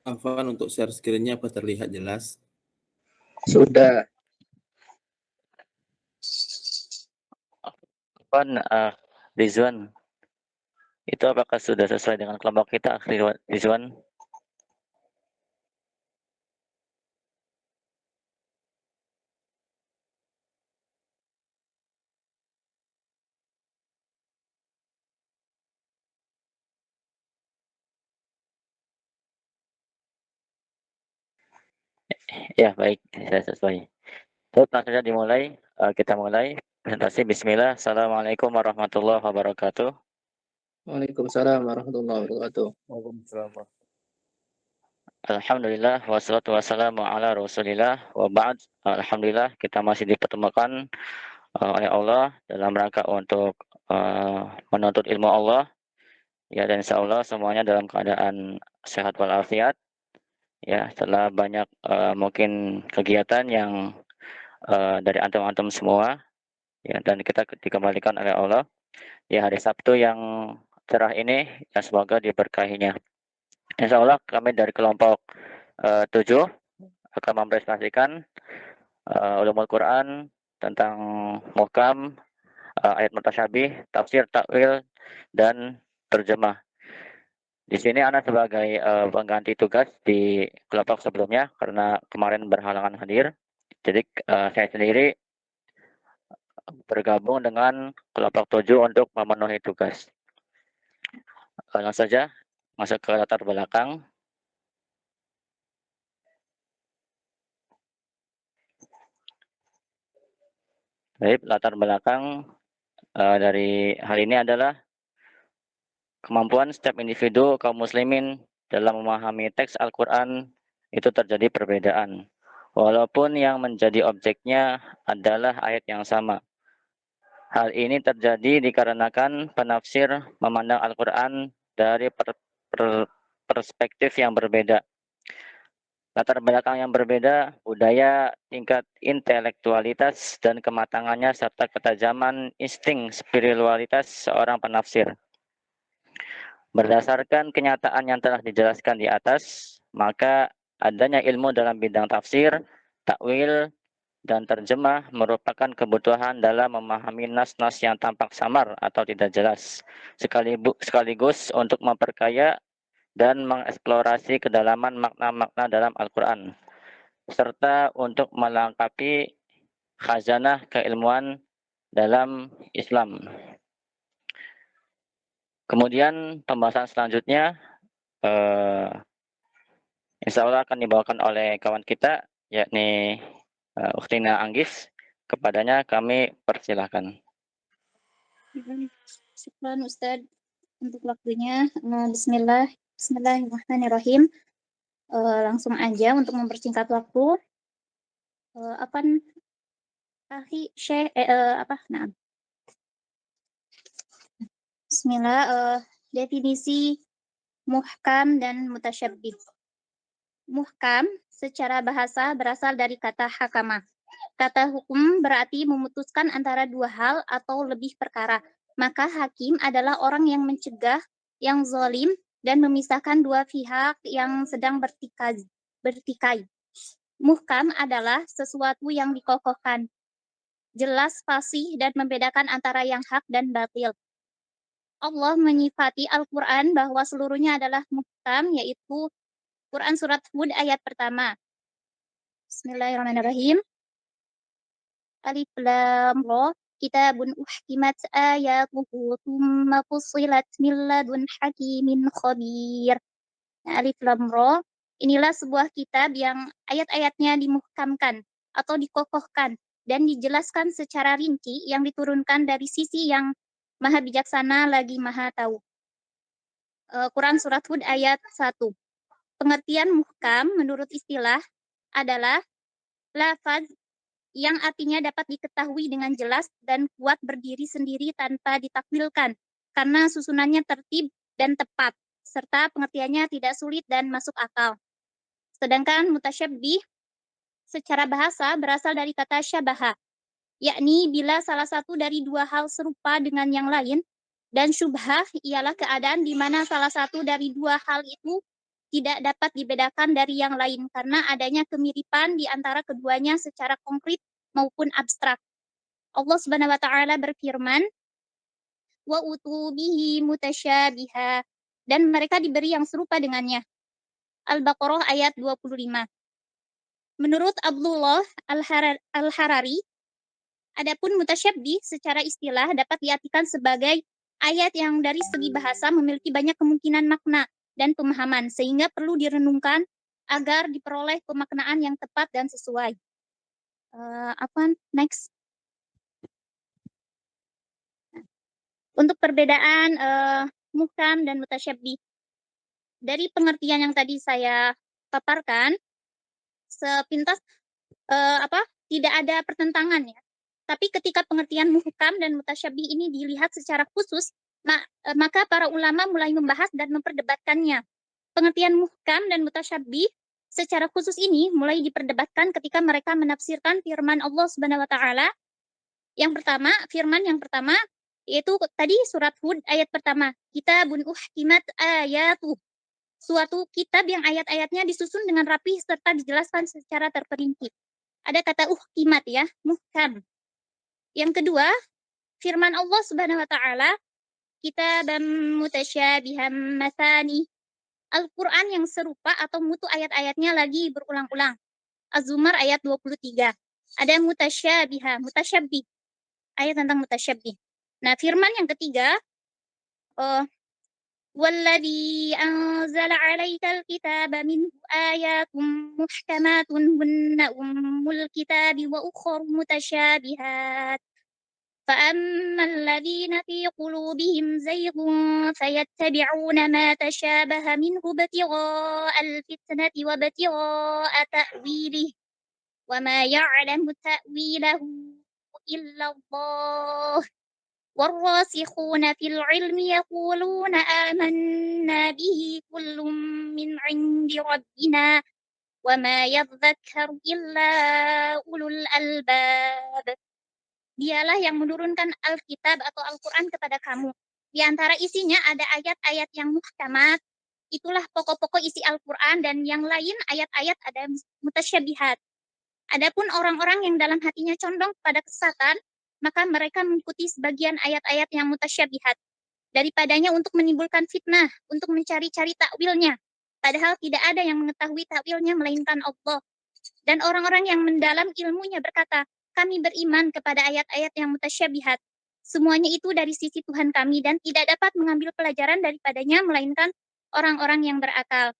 Afwan, untuk share screen-nya apa terlihat jelas? Sudah. Afwan, Rizwan, itu apakah sudah sesuai dengan kelompok kita, Rizwan? Ya, baik, saya sesuai. Baik, langsung saja dimulai. Kita mulai presentasi. Bismillah. Assalamualaikum warahmatullahi wabarakatuh. Waalaikumsalam warahmatullahi wabarakatuh. Waalaikumsalam. Alhamdulillah, wassalatu wassalamu ala rasulillah, wa ba'd. Alhamdulillah, kita masih dipertemukan oleh Allah dalam rangka untuk menuntut ilmu Allah. Ya, dan insya Allah semuanya dalam keadaan sehat walafiat. Ya, setelah banyak mungkin kegiatan yang dari antum-antum semua, ya, dan kita dikembalikan oleh Allah. Ya, hari Sabtu yang cerah ini, ya semoga diberkahinya. Insya Allah kami dari kelompok 7 akan mempresentasikan ulumul Quran tentang muhkam, ayat mutasyabih, tafsir, takwil, dan terjemah. Di sini Ana sebagai pengganti tugas di kelompok sebelumnya karena kemarin berhalangan hadir. Jadi saya sendiri bergabung dengan kelompok 7 untuk memenuhi tugas. Langsung saja masuk ke latar belakang. Baik, latar belakang dari hal ini adalah kemampuan setiap individu kaum muslimin dalam memahami teks Al-Quran itu terjadi perbedaan. Walaupun yang menjadi objeknya adalah ayat yang sama. Hal ini terjadi dikarenakan penafsir memandang Al-Quran dari perspektif yang berbeda. Latar belakang yang berbeda, budaya, tingkat intelektualitas, dan kematangannya serta ketajaman insting spiritualitas seorang penafsir. Berdasarkan kenyataan yang telah dijelaskan di atas, maka adanya ilmu dalam bidang tafsir, takwil, dan terjemah merupakan kebutuhan dalam memahami nas-nas yang tampak samar atau tidak jelas, sekaligus untuk memperkaya dan mengeksplorasi kedalaman makna-makna dalam Al-Quran, serta untuk melengkapi khazanah keilmuan dalam Islam. Kemudian pembahasan selanjutnya insya Allah akan dibawakan oleh kawan kita, yakni Uktina Anggis. Kepadanya kami persilahkan. Syukran Ustadz untuk waktunya. Bismillahirrahmanirrahim. Langsung aja untuk mempersingkat waktu. Nah. Bismillah. Definisi muhkam dan mutasyabih. Muhkam secara bahasa berasal dari kata hakama. Kata hukum berarti memutuskan antara dua hal atau lebih perkara. Maka hakim adalah orang yang mencegah yang zalim dan memisahkan dua pihak yang sedang bertikai. Muhkam adalah sesuatu yang dikokohkan, jelas, fasih, dan membedakan antara yang hak dan batil. Allah menyifati Al-Quran bahwa seluruhnya adalah muhkam, yaitu Quran Surat Hud ayat pertama. Bismillahirrahmanirrahim. Alif Lam Ra. Kitabun uhkimat ayatuhu thumma fussilat min ladun hakimin khabir. Alif Lam Ra. Inilah sebuah kitab yang ayat-ayatnya dimuhkamkan atau dikokohkan dan dijelaskan secara rinci yang diturunkan dari sisi yang maha bijaksana lagi maha tahu. Quran Surat Hud ayat 1. Pengertian muhkam menurut istilah adalah lafaz yang artinya dapat diketahui dengan jelas dan kuat berdiri sendiri tanpa ditakwilkan karena susunannya tertib dan tepat, serta pengertiannya tidak sulit dan masuk akal. Sedangkan mutasyabih secara bahasa berasal dari kata syabaha, yakni bila salah satu dari dua hal serupa dengan yang lain, dan syubhah ialah keadaan di mana salah satu dari dua hal itu tidak dapat dibedakan dari yang lain karena adanya kemiripan di antara keduanya secara konkret maupun abstrak. Allah Subhanahu wa taala berfirman, "Wa utubihi mutasyabiha," dan mereka diberi yang serupa dengannya. Al-Baqarah ayat 25. Menurut Abdullah Al-Harari, adapun mutasyabih secara istilah dapat diartikan sebagai ayat yang dari segi bahasa memiliki banyak kemungkinan makna dan pemahaman, sehingga perlu direnungkan agar diperoleh pemaknaan yang tepat dan sesuai. Next. Untuk perbedaan muhkam dan mutasyabih. Dari pengertian yang tadi saya paparkan, sepintas tidak ada pertentangan ya. Tapi ketika pengertian muhkam dan mutasyabih ini dilihat secara khusus, maka para ulama mulai membahas dan memperdebatkannya. Pengertian muhkam dan mutasyabih secara khusus ini mulai diperdebatkan ketika mereka menafsirkan firman Allah Subhanahu wa taala. Firman yang pertama yaitu tadi surat Hud ayat pertama, kitabun uhkimat ayatuh. Suatu kitab yang ayat-ayatnya disusun dengan rapi serta dijelaskan secara terperinci. Ada kata uhkimat ya, muhkam. Yang kedua, firman Allah Subhanahu wa taala, kitabam mutasyabihan matsani. Al-Qur'an yang serupa atau mutu ayat-ayatnya lagi berulang-ulang. Az-Zumar ayat 23. Ada mutasyabih. Ayat tentang mutasyabih. Nah, firman yang ketiga, والذي أنزل عليك الكتاب منه آيات محكمات هن أم الكتاب وأخر متشابهات فأما الذين في قلوبهم زيغ فيتبعون ما تشابه منه ابتغاء الفتنة وابتغاء تأويله وما يعلم تأويله إلا الله والراسخون في العلم يقولون آمنا به كل من عند ربنا وما يذكر إلا أولو الألباب. Dialah yang menurunkan Alkitab atau Al-Quran kepada kamu. Di antara isinya ada ayat-ayat yang muhkamat, itulah pokok-pokok isi Al-Quran, dan yang lain ayat-ayat ada mutasyabihat. Adapun orang-orang yang dalam hatinya condong pada kesesatan, maka mereka mengikuti sebagian ayat-ayat yang mutasyabihat daripadanya untuk menimbulkan fitnah, untuk mencari-cari takwilnya. Padahal tidak ada yang mengetahui takwilnya melainkan Allah. Dan orang-orang yang mendalam ilmunya berkata, kami beriman kepada ayat-ayat yang mutasyabihat. Semuanya itu dari sisi Tuhan kami dan tidak dapat mengambil pelajaran daripadanya melainkan orang-orang yang berakal.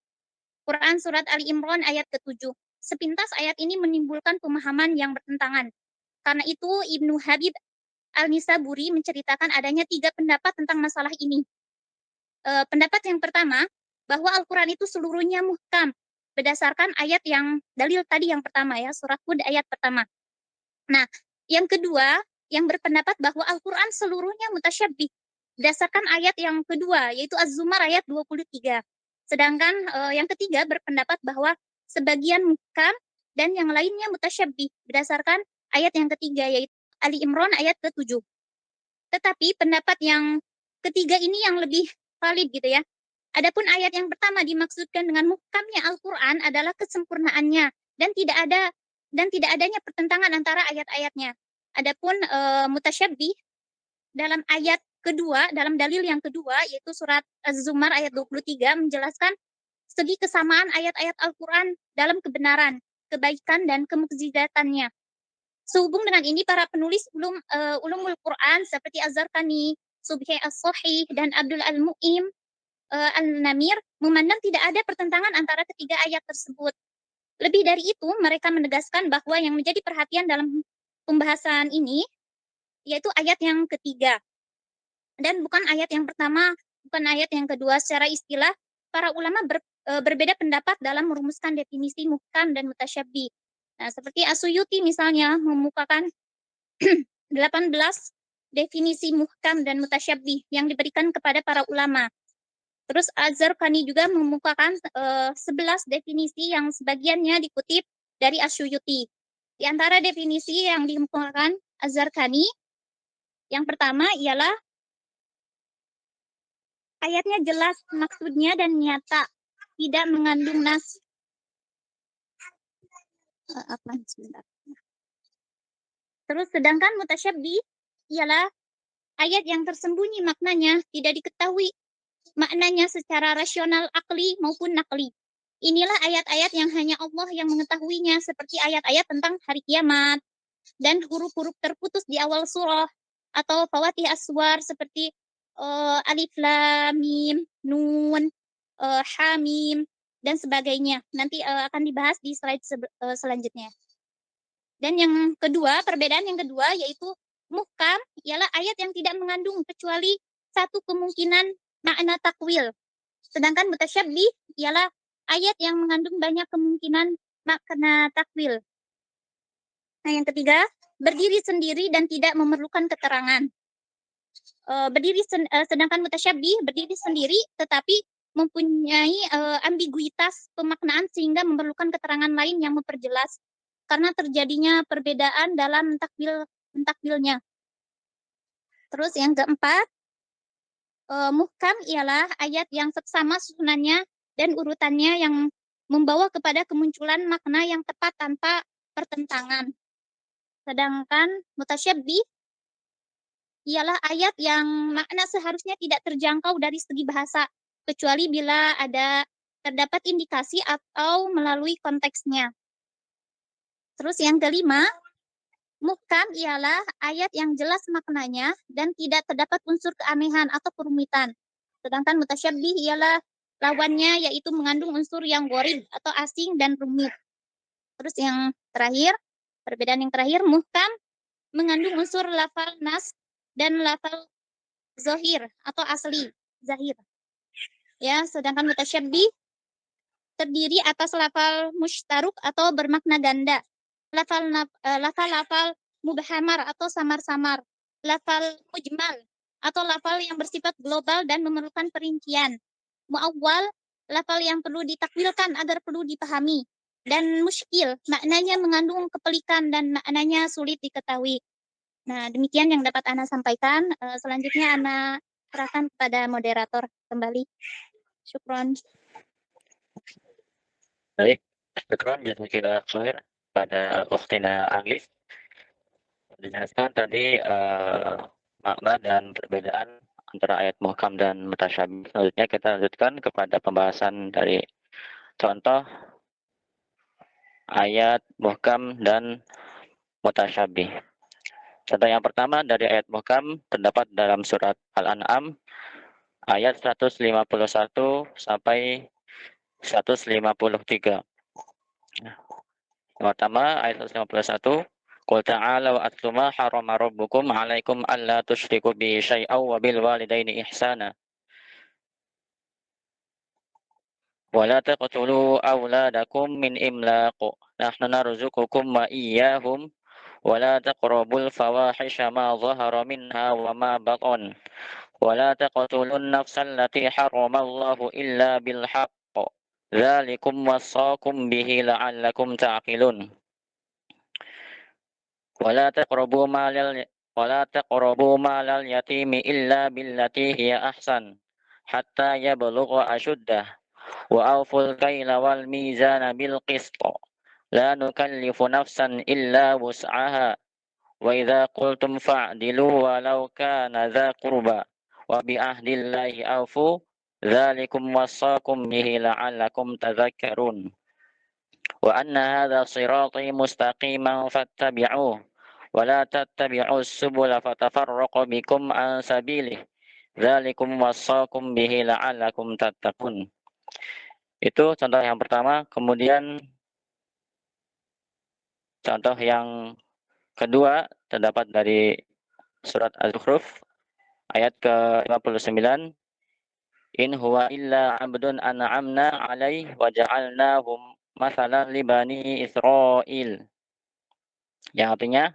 Quran Surat Ali Imran ayat ke-7. Sepintas ayat ini menimbulkan pemahaman yang bertentangan. Karena itu Ibnu Habib Al-Nisaburi menceritakan adanya 3 pendapat tentang masalah ini. Pendapat yang pertama, bahwa Al-Quran itu seluruhnya muhkam, berdasarkan ayat yang dalil tadi yang pertama ya, surat Hud ayat pertama. Nah, yang kedua, yang berpendapat bahwa Al-Quran seluruhnya mutasyabih, berdasarkan ayat yang kedua, yaitu Az-Zumar ayat 23. Sedangkan yang ketiga berpendapat bahwa sebagian muhkam dan yang lainnya mutasyabih, berdasarkan ayat yang ketiga, yaitu Ali Imran ayat ke-7. Tetapi pendapat yang ketiga ini yang lebih valid gitu ya. Adapun ayat yang pertama dimaksudkan dengan muhkamnya Al-Quran adalah kesempurnaannya dan tidak adanya pertentangan antara ayat-ayatnya. Adapun mutasyabih dalam ayat kedua, dalam dalil yang kedua yaitu surat Az-Zumar ayat 23 menjelaskan segi kesamaan ayat-ayat Al-Quran dalam kebenaran, kebaikan dan kemukjizatannya. Sehubung dengan ini para penulis ulumul Quran seperti Az-Zarqani, Subhi As-Sahih dan Abdul Al-Mu'im Al-Namir memandang tidak ada pertentangan antara ketiga ayat tersebut. Lebih dari itu, mereka menegaskan bahwa yang menjadi perhatian dalam pembahasan ini yaitu ayat yang ketiga. Dan bukan ayat yang pertama, bukan ayat yang kedua. Secara istilah, para ulama berbeda pendapat dalam merumuskan definisi muhkam dan mutasyabih. Nah, seperti As-Suyuti misalnya memukakan 18 definisi muhkam dan mutasyabih yang diberikan kepada para ulama. Terus Az-Zarqani juga memukakan 11 definisi yang sebagiannya dikutip dari As-Suyuti. Di antara definisi yang dikemukakan Az-Zarqani, yang pertama ialah ayatnya jelas maksudnya dan nyata, tidak mengandung nas. Sebentar. Terus sedangkan mutasyabih ialah ayat yang tersembunyi maknanya, tidak diketahui maknanya secara rasional akli maupun nakli. Inilah ayat-ayat yang hanya Allah yang mengetahuinya, seperti ayat-ayat tentang hari kiamat dan huruf-huruf terputus di awal surah atau fawatih aswar seperti alif lam mim nun ha mim dan sebagainya. Nanti akan dibahas di slide selanjutnya. Dan yang kedua, perbedaan yang kedua yaitu muhkam ialah ayat yang tidak mengandung kecuali satu kemungkinan makna takwil. Sedangkan mutasyabih ialah ayat yang mengandung banyak kemungkinan makna takwil. Nah, yang ketiga, berdiri sendiri dan tidak memerlukan keterangan. Sedangkan mutasyabih berdiri sendiri tetapi mempunyai ambiguitas pemaknaan sehingga memerlukan keterangan lain yang memperjelas karena terjadinya perbedaan dalam mentakbilnya. Terus yang keempat, muhkam ialah ayat yang seksama susunannya dan urutannya yang membawa kepada kemunculan makna yang tepat tanpa pertentangan. Sedangkan mutasyabih ialah ayat yang makna seharusnya tidak terjangkau dari segi bahasa, kecuali bila terdapat indikasi atau melalui konteksnya. Terus yang kelima, muhkam ialah ayat yang jelas maknanya dan tidak terdapat unsur keanehan atau kerumitan. Sedangkan mutasyabih ialah lawannya, yaitu mengandung unsur yang gharib atau asing dan rumit. Terus yang terakhir, perbedaan yang terakhir, muhkam mengandung unsur lafal nas dan lafal zahir atau asli, zahir. Ya, sedangkan mutasyabih terdiri atas lafal musytaruk atau bermakna ganda. Lafal mubhamar atau samar-samar, lafal mujmal atau lafal yang bersifat global dan memerlukan perincian, muawwal, lafal yang perlu ditakwilkan agar perlu dipahami, dan muskil, maknanya mengandung kepelikan dan maknanya sulit diketahui. Nah, demikian yang dapat Ana sampaikan. Selanjutnya Ana serahkan kepada moderator kembali. Syukron. Baik, syukron jazakallahu khair pada Ukhtina Agif. Dijelaskan tadi makna dan perbedaan antara ayat muhkam dan mutasyabih. Selanjutnya kita lanjutkan kepada pembahasan dari contoh ayat muhkam dan mutasyabih. Contoh yang pertama dari ayat muhkam terdapat dalam surat Al-An'am ayat 151 sampai 153. Yang pertama ayat 151, Qul ta'alu atlu ma harama rabbukum 'alaikum alla tusyriku bihi syai'an wa bil walidaini ihsana. Wa la taqtulu awladakum min imlaq. Nahnu narzuqukum wa iyyahum wa la taqrabul fawahisha ma dhahara minha wa ma batan. Wa la taqtulun nafsal lati haramallahu illa bil haqq. Dzalikum wasaqum bihi la'allakum ta'qilun. Wala taqrabu malal yatimi illa billati hiya ahsan hatta yablugha ashuddah wa awful kaila wal mizana bil qist la nukallifu nafsan illa wus'aha wa idza qultum fa'dilu walau kana dza qurba wa bi ahdillahi awfu dzalikum wasaqum bihi la'allakum tadhakkarun wa anna hadza sirati mustaqiman fattabi'uhu wala tattabi'us subula fatafarraqu bikum an sabilihi dzalikum wasaqum bihi la'allakum tattaqun. Itu contoh yang pertama. Kemudian contoh yang kedua terdapat dari surat Az-Zukhruf ayat ke-59, in huwa illa 'abdun an'amna 'alaihi wa ja'alnahum mathalan li bani Israil, yang artinya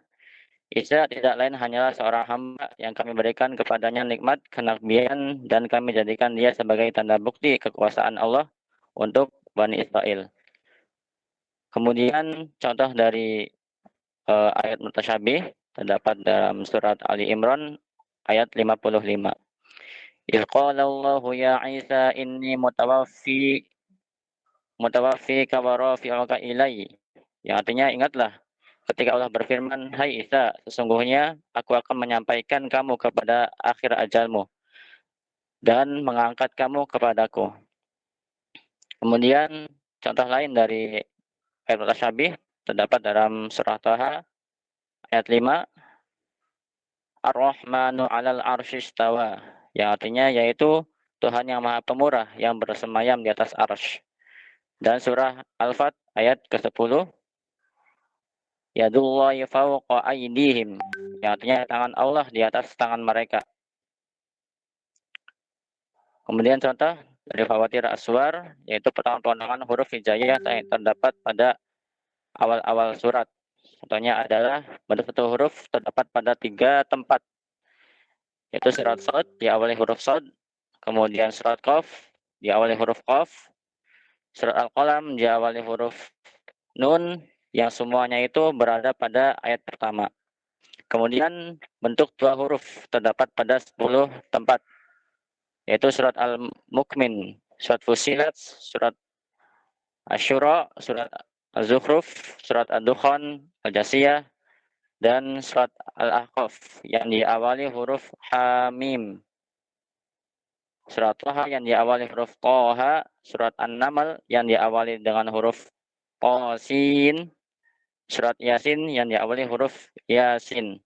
Isa tidak lain hanyalah seorang hamba yang kami berikan kepadanya nikmat kenabian dan kami jadikan dia sebagai tanda bukti kekuasaan Allah untuk Bani Israel. Kemudian contoh dari ayat mutasyabih terdapat dalam surat Ali Imran ayat 55. Idh qala Allahu ya Isa inni mutawaffi mutawaffika wa rafi'uka ilai. Yang artinya ingatlah ketika Allah berfirman, "Hai Isa, sesungguhnya aku akan menyampaikan kamu kepada akhir ajalmu dan mengangkat kamu kepadaku." Kemudian contoh lain dari ayat mutasyabih terdapat dalam surah Taha ayat 5, Ar-Rahmanu 'alal 'arsy istawa, yang artinya yaitu Tuhan yang Maha Pemurah yang bersemayam di atas arsy. Dan surah Al-Fat ayat ke-10, Yadullahi fawqa aydihim, yang artinya tangan Allah di atas tangan mereka. Kemudian contoh dari Fawatir Aswar, yaitu potongan-potongan huruf hijaiyah yang terdapat pada awal-awal surat. Contohnya adalah bentuk satu huruf terdapat pada 3 tempat, yaitu surat Shad diawali huruf Shad, kemudian surat Qaf diawali huruf Qaf, surat Al-Qalam diawali huruf Nun, yang semuanya itu berada pada ayat pertama. Kemudian bentuk 2 huruf terdapat pada 10 tempat, yaitu surat Al-Mukmin, surat Fusilat, surat Asy-Syura, surat Az-Zukhruf, surat Ad-Dukhan, Al-Jasiyah, dan surat Al-Ahqaf yang diawali huruf Hamim. Surat Taha yang diawali huruf Taha, surat An-Naml yang diawali dengan huruf Qasin, surat Yasin yang diawali huruf Yasin.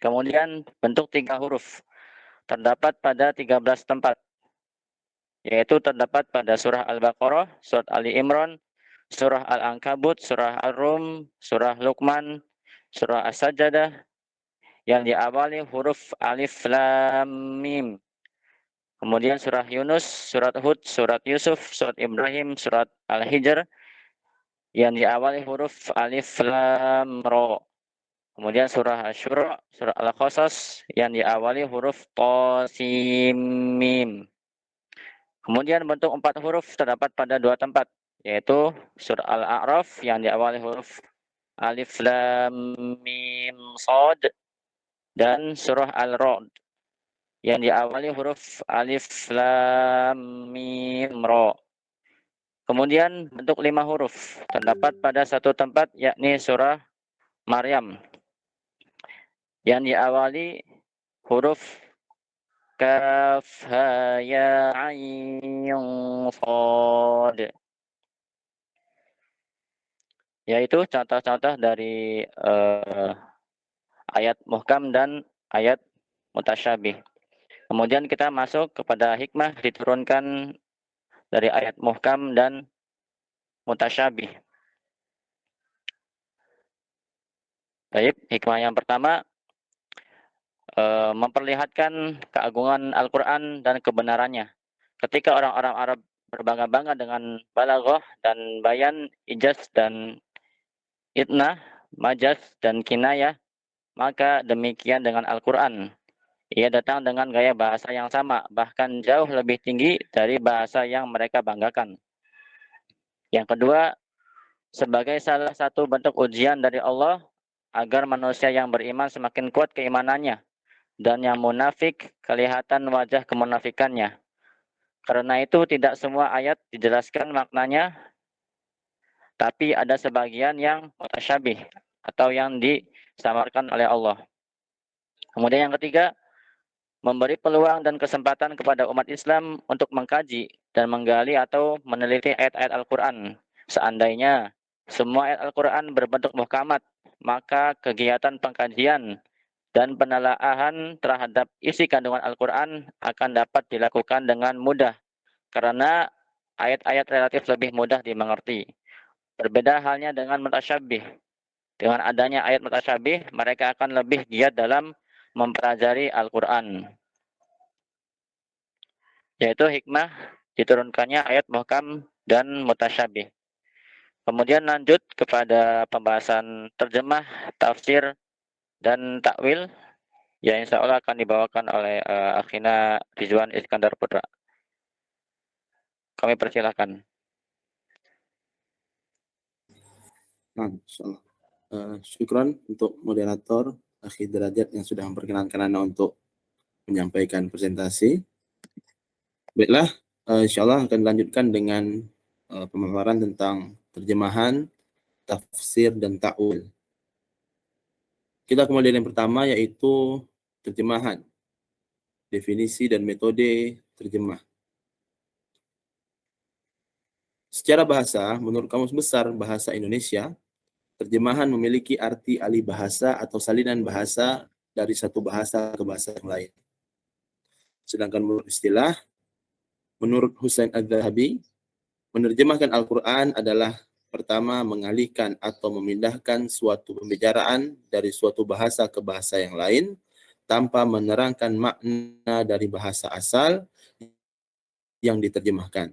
Kemudian bentuk 3 huruf terdapat pada 13 tempat, yaitu terdapat pada surah Al-Baqarah, surat Ali Imran, surah Al-Ankabut, surah Ar-Rum, surah Luqman, surah As-Sajdah yang diawali huruf Alif Lam Mim. Kemudian surah Yunus, surat Hud, surat Yusuf, surat Ibrahim, surat Al-Hijr yang diawali huruf Alif Lam Ra. Kemudian surah Asy-Syura, surah Al-Qasas yang diawali huruf Ta Sin Mim. Kemudian bentuk 4 huruf terdapat pada 2 tempat, yaitu surah Al-A'raf yang diawali huruf Alif Lam Mim Shad, dan surah Al-Ra'd yang diawali huruf Alif Lam Mim Ra. Kemudian bentuk 5 huruf terdapat pada 1 tempat, yakni surah Maryam yang diawali huruf Kaf Ha Ya Ain Shad. Yaitu contoh-contoh dari ayat muhkam dan ayat mutasyabih. Kemudian kita masuk kepada hikmah diturunkan dari ayat muhkam dan mutasyabih. Baik, hikmah yang pertama, memperlihatkan keagungan Al-Quran dan kebenarannya. Ketika orang-orang Arab berbangga-bangga dengan balaghah dan bayan, ijaz dan itnah, majaz dan kinayah, maka demikian dengan Al-Quran. Ia datang dengan gaya bahasa yang sama, bahkan jauh lebih tinggi dari bahasa yang mereka banggakan. Yang kedua, sebagai salah satu bentuk ujian dari Allah agar manusia yang beriman semakin kuat keimanannya dan yang munafik kelihatan wajah kemunafikannya. Karena itu tidak semua ayat dijelaskan maknanya, tapi ada sebagian yang mutasyabih atau yang disamarkan oleh Allah. Kemudian yang ketiga, memberi peluang dan kesempatan kepada umat Islam untuk mengkaji dan menggali atau meneliti ayat-ayat Al-Quran. Seandainya semua ayat Al-Quran berbentuk muhkamat, maka kegiatan pengkajian dan penelaahan terhadap isi kandungan Al-Quran akan dapat dilakukan dengan mudah, karena ayat-ayat relatif lebih mudah dimengerti. Berbeda halnya dengan mutasyabih. Dengan adanya ayat mutasyabih, mereka akan lebih giat dalam mempelajari Al-Quran. Yaitu hikmah diturunkannya ayat muhkam dan mutasyabih. Kemudian lanjut kepada pembahasan terjemah, tafsir, dan takwil yang insya Allah akan dibawakan oleh Akhina Rizwan Iskandar Putra. Kami persilahkan. Nah, insyaallah. Syukron untuk moderator Akhi Derajat yang sudah memperkenankan Anda untuk menyampaikan presentasi. Baiklah, insyaallah akan dilanjutkan dengan pemaparan tentang terjemahan, tafsir, dan ta'wil. Kita kembali yang pertama, yaitu terjemahan, definisi dan metode terjemah. Secara bahasa, menurut Kamus Besar Bahasa Indonesia, terjemahan memiliki arti alih bahasa atau salinan bahasa dari satu bahasa ke bahasa yang lain. Sedangkan menurut istilah, menurut Husain Adz-Dzahabi, menerjemahkan Al-Quran adalah pertama mengalihkan atau memindahkan suatu pembicaraan dari suatu bahasa ke bahasa yang lain tanpa menerangkan makna dari bahasa asal yang diterjemahkan.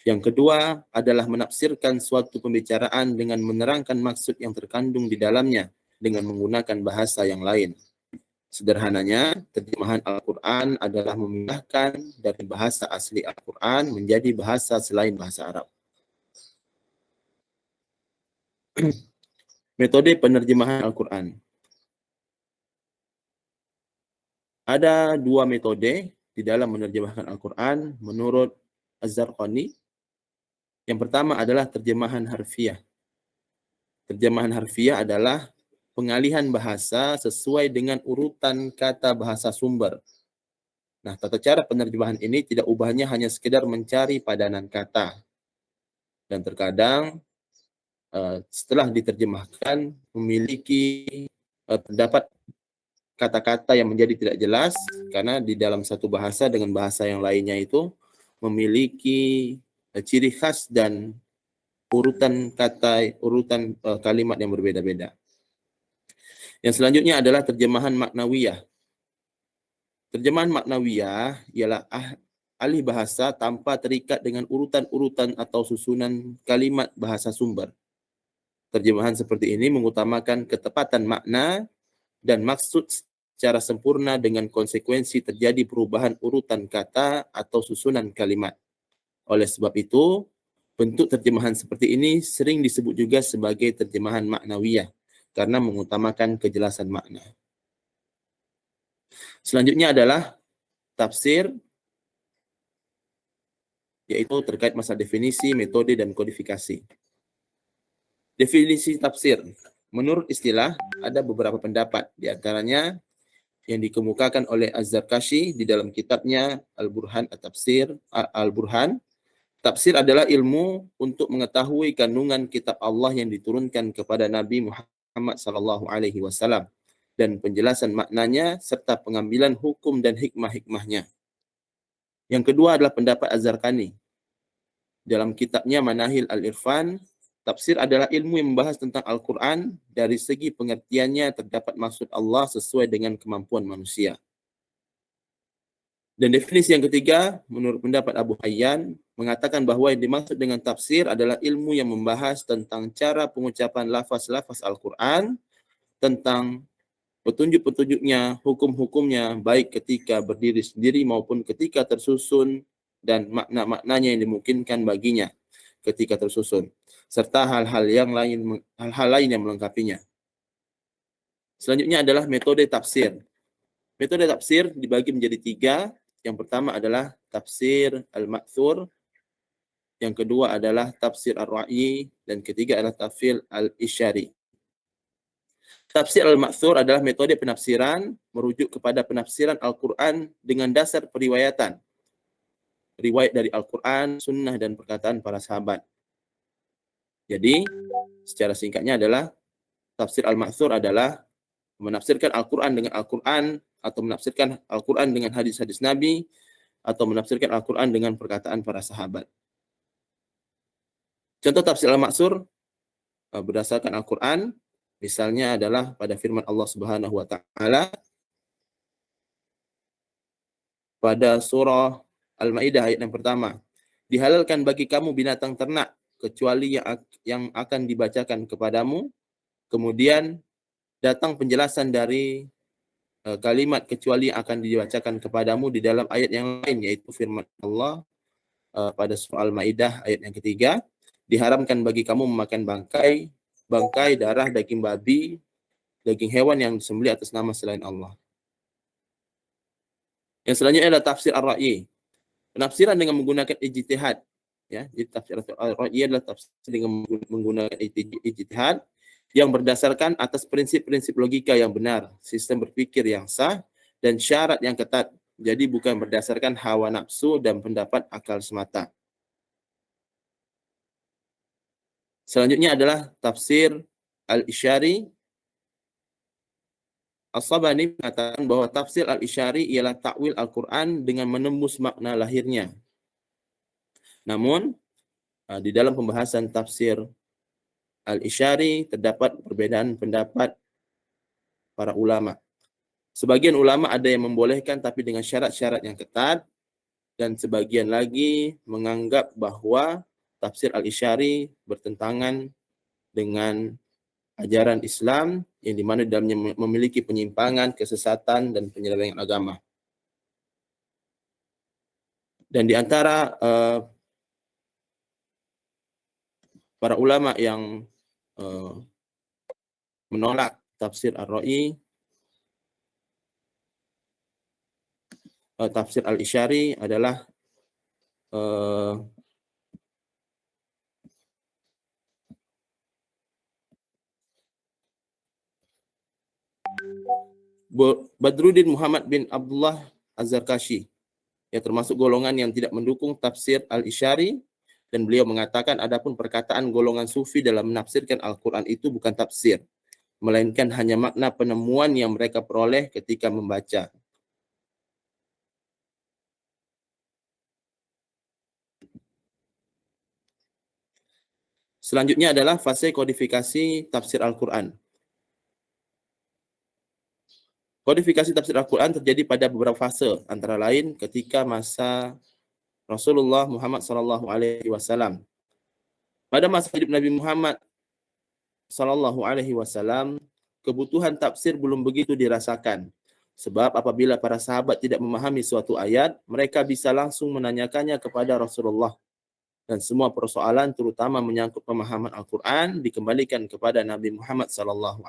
Yang kedua adalah menafsirkan suatu pembicaraan dengan menerangkan maksud yang terkandung di dalamnya dengan menggunakan bahasa yang lain. Sederhananya, terjemahan Al-Quran adalah memindahkan dari bahasa asli Al-Quran menjadi bahasa selain bahasa Arab. Metode penerjemahan Al-Quran. Ada dua metode di dalam menerjemahkan Al-Quran menurut Az-Zarqani. Yang pertama adalah terjemahan harfiah. Terjemahan harfiah adalah pengalihan bahasa sesuai dengan urutan kata bahasa sumber. Nah, tata cara penerjemahan ini tidak ubahnya hanya sekedar mencari padanan kata. Dan terkadang setelah diterjemahkan memiliki terdapat kata-kata yang menjadi tidak jelas karena di dalam satu bahasa dengan bahasa yang lainnya itu memiliki ciri khas dan urutan kata, urutan kalimat yang berbeda-beda. Yang selanjutnya adalah terjemahan maknawiyah. Terjemahan maknawiyah ialah alih bahasa tanpa terikat dengan urutan-urutan atau susunan kalimat bahasa sumber. Terjemahan seperti ini mengutamakan ketepatan makna dan maksud secara sempurna dengan konsekuensi terjadi perubahan urutan kata atau susunan kalimat. Oleh sebab itu, bentuk terjemahan seperti ini sering disebut juga sebagai terjemahan maknawiyah karena mengutamakan kejelasan makna. Selanjutnya adalah tafsir, yaitu terkait masalah definisi, metode, dan kodifikasi. Definisi tafsir. Menurut istilah, ada beberapa pendapat, di antaranya yang dikemukakan oleh Az-Zarkashi di dalam kitabnya Al-Burhan At-Tafsir, Al-Burhan. Tafsir adalah ilmu untuk mengetahui kandungan kitab Allah yang diturunkan kepada Nabi Muhammad SAW dan penjelasan maknanya serta pengambilan hukum dan hikmah-hikmahnya. Yang kedua adalah pendapat Az-Zarqani. Dalam kitabnya Manahil Al-Irfan, tafsir adalah ilmu yang membahas tentang Al-Quran dari segi pengertiannya terdapat maksud Allah sesuai dengan kemampuan manusia. Dan definisi yang ketiga, menurut pendapat Abu Hayyan, mengatakan bahwa yang dimaksud dengan tafsir adalah ilmu yang membahas tentang cara pengucapan lafaz-lafaz Al-Quran, tentang petunjuk-petunjuknya, hukum-hukumnya, baik ketika berdiri sendiri maupun ketika tersusun, dan makna-maknanya yang dimungkinkan baginya ketika tersusun, serta hal-hal lain yang melengkapinya. Selanjutnya adalah metode tafsir. Metode tafsir dibagi menjadi tiga. Yang pertama adalah tafsir al-ma'thur, yang kedua adalah tafsir ar-ra'yi, dan ketiga adalah tafsir al-isyari. Tafsir al-ma'thur adalah metode penafsiran merujuk kepada penafsiran Al-Quran dengan dasar periwayatan, riwayat dari Al-Quran, sunnah, dan perkataan para sahabat. Jadi, secara singkatnya adalah tafsir al-ma'thur adalah menafsirkan Al-Quran dengan Al-Quran, atau menafsirkan Al-Quran dengan hadis-hadis Nabi, atau menafsirkan Al-Quran dengan perkataan para sahabat. Contoh tafsir al-ma'thur berdasarkan Al-Quran, misalnya adalah pada firman Allah Subhanahu wa Ta'ala pada surah Al-Maidah ayat yang pertama, dihalalkan bagi kamu binatang ternak kecuali yang akan dibacakan kepadamu. Kemudian datang penjelasan dari kalimat kecuali akan dibacakan kepadamu di dalam ayat yang lain, yaitu firman Allah pada surah Al-Maidah ayat yang ketiga, diharamkan bagi kamu memakan bangkai, darah, daging babi, daging hewan yang disembelih atas nama selain Allah. Yang selanjutnya adalah tafsir ar-ra'yi. Penafsiran dengan menggunakan ijtihad. ya. Jadi tafsir ar-ra'yi adalah tafsir dengan menggunakan ijtihad yang berdasarkan atas prinsip-prinsip logika yang benar, sistem berpikir yang sah, dan syarat yang ketat. Jadi bukan berdasarkan hawa nafsu dan pendapat akal semata. Selanjutnya adalah tafsir al-Isyari. As-Sabani mengatakan bahwa tafsir al-Isyari ialah takwil Al-Quran dengan menembus makna lahirnya. Namun, di dalam pembahasan tafsir al-Isyari terdapat perbedaan pendapat para ulama. Sebagian ulama ada yang membolehkan tapi dengan syarat-syarat yang ketat, dan sebagian lagi menganggap bahwa tafsir al-Isyari bertentangan dengan ajaran Islam yang dimana dalamnya memiliki penyimpangan, kesesatan, dan penyelewengan agama. Dan di antara para ulama yang menolak tafsir ar-Ra'i, tafsir al-Isyari adalah Badruddin Muhammad bin Abdullah Az-Zarkashi, yang termasuk golongan yang tidak mendukung tafsir al-Isyari, dan beliau mengatakan adapun perkataan golongan sufi dalam menafsirkan Al-Quran itu bukan tafsir, melainkan hanya makna penemuan yang mereka peroleh ketika membaca. Selanjutnya adalah fase kodifikasi tafsir Al-Quran. Kodifikasi tafsir Al-Quran terjadi pada beberapa fase, antara lain ketika masa Rasulullah Muhammad SAW. Pada masa hidup Nabi Muhammad SAW, kebutuhan tafsir belum begitu dirasakan. Sebab apabila para sahabat tidak memahami suatu ayat, mereka bisa langsung menanyakannya kepada Rasulullah. Dan semua persoalan, terutama menyangkut pemahaman Al-Quran, dikembalikan kepada Nabi Muhammad SAW.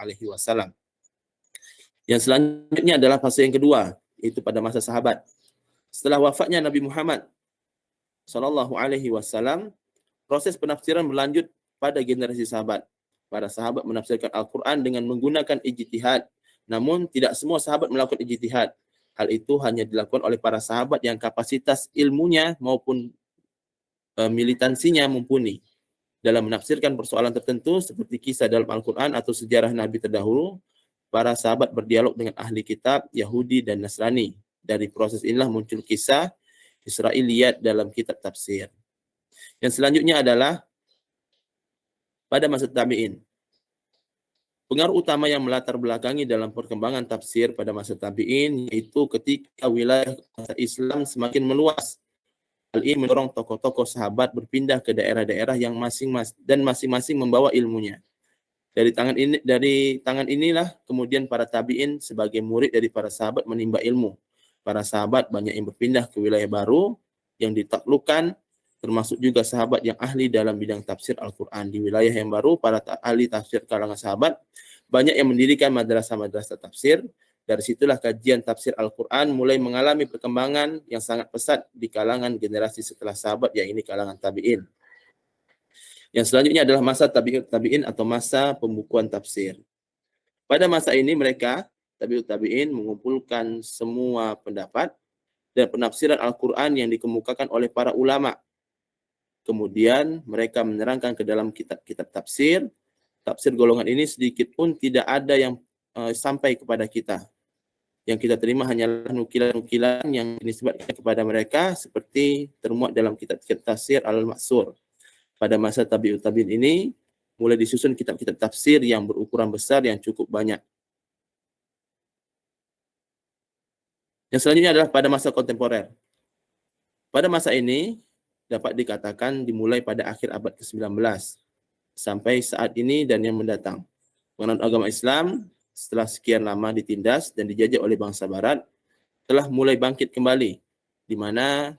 Yang selanjutnya adalah fase yang kedua, yaitu pada masa sahabat. Setelah wafatnya Nabi Muhammad SAW, proses penafsiran berlanjut pada generasi sahabat. Para sahabat menafsirkan Al-Quran dengan menggunakan ijtihad. Namun tidak semua sahabat melakukan ijtihad. Hal itu hanya dilakukan oleh para sahabat yang kapasitas ilmunya maupun militansinya mumpuni. Dalam menafsirkan persoalan tertentu seperti kisah dalam Al-Quran atau sejarah Nabi terdahulu, para sahabat berdialog dengan ahli kitab, Yahudi dan Nasrani. Dari proses inilah muncul kisah Israiliyat dalam kitab tafsir. Yang selanjutnya adalah pada masa tabi'in. Pengaruh utama yang melatar belakangi dalam perkembangan tafsir pada masa tabi'in yaitu ketika wilayah Islam semakin meluas. Hal ini mendorong tokoh-tokoh sahabat berpindah ke daerah-daerah yang masing-masing membawa ilmunya. Dari tangan inilah kemudian para tabi'in sebagai murid dari para sahabat menimba ilmu. Para sahabat banyak yang berpindah ke wilayah baru yang ditaklukkan, termasuk juga sahabat yang ahli dalam bidang tafsir Al-Quran. Di wilayah yang baru, para ahli tafsir kalangan sahabat banyak yang mendirikan madrasah-madrasah tafsir. Dari situlah kajian tafsir Al-Quran mulai mengalami perkembangan yang sangat pesat di kalangan generasi setelah sahabat, yang ini kalangan tabi'in. Yang selanjutnya adalah masa tabi'in atau masa pembukuan tafsir. Pada masa ini mereka, tabi'in, mengumpulkan semua pendapat dan penafsiran Al-Quran yang dikemukakan oleh para ulama. Kemudian mereka menerangkan ke dalam kitab-kitab tafsir. Tafsir golongan ini sedikit pun tidak ada yang sampai kepada kita. Yang kita terima hanyalah nukilan-nukilan yang dinisbatkan kepada mereka seperti termuat dalam kitab-kitab tafsir Al-Ma'sur. Pada masa tabi'in ini, mulai disusun kitab-kitab tafsir yang berukuran besar yang cukup banyak. Yang selanjutnya adalah pada masa kontemporer. Pada masa ini, dapat dikatakan dimulai pada akhir abad ke-19 sampai saat ini dan yang mendatang. Penganut agama Islam setelah sekian lama ditindas dan dijajah oleh bangsa Barat telah mulai bangkit kembali, di mana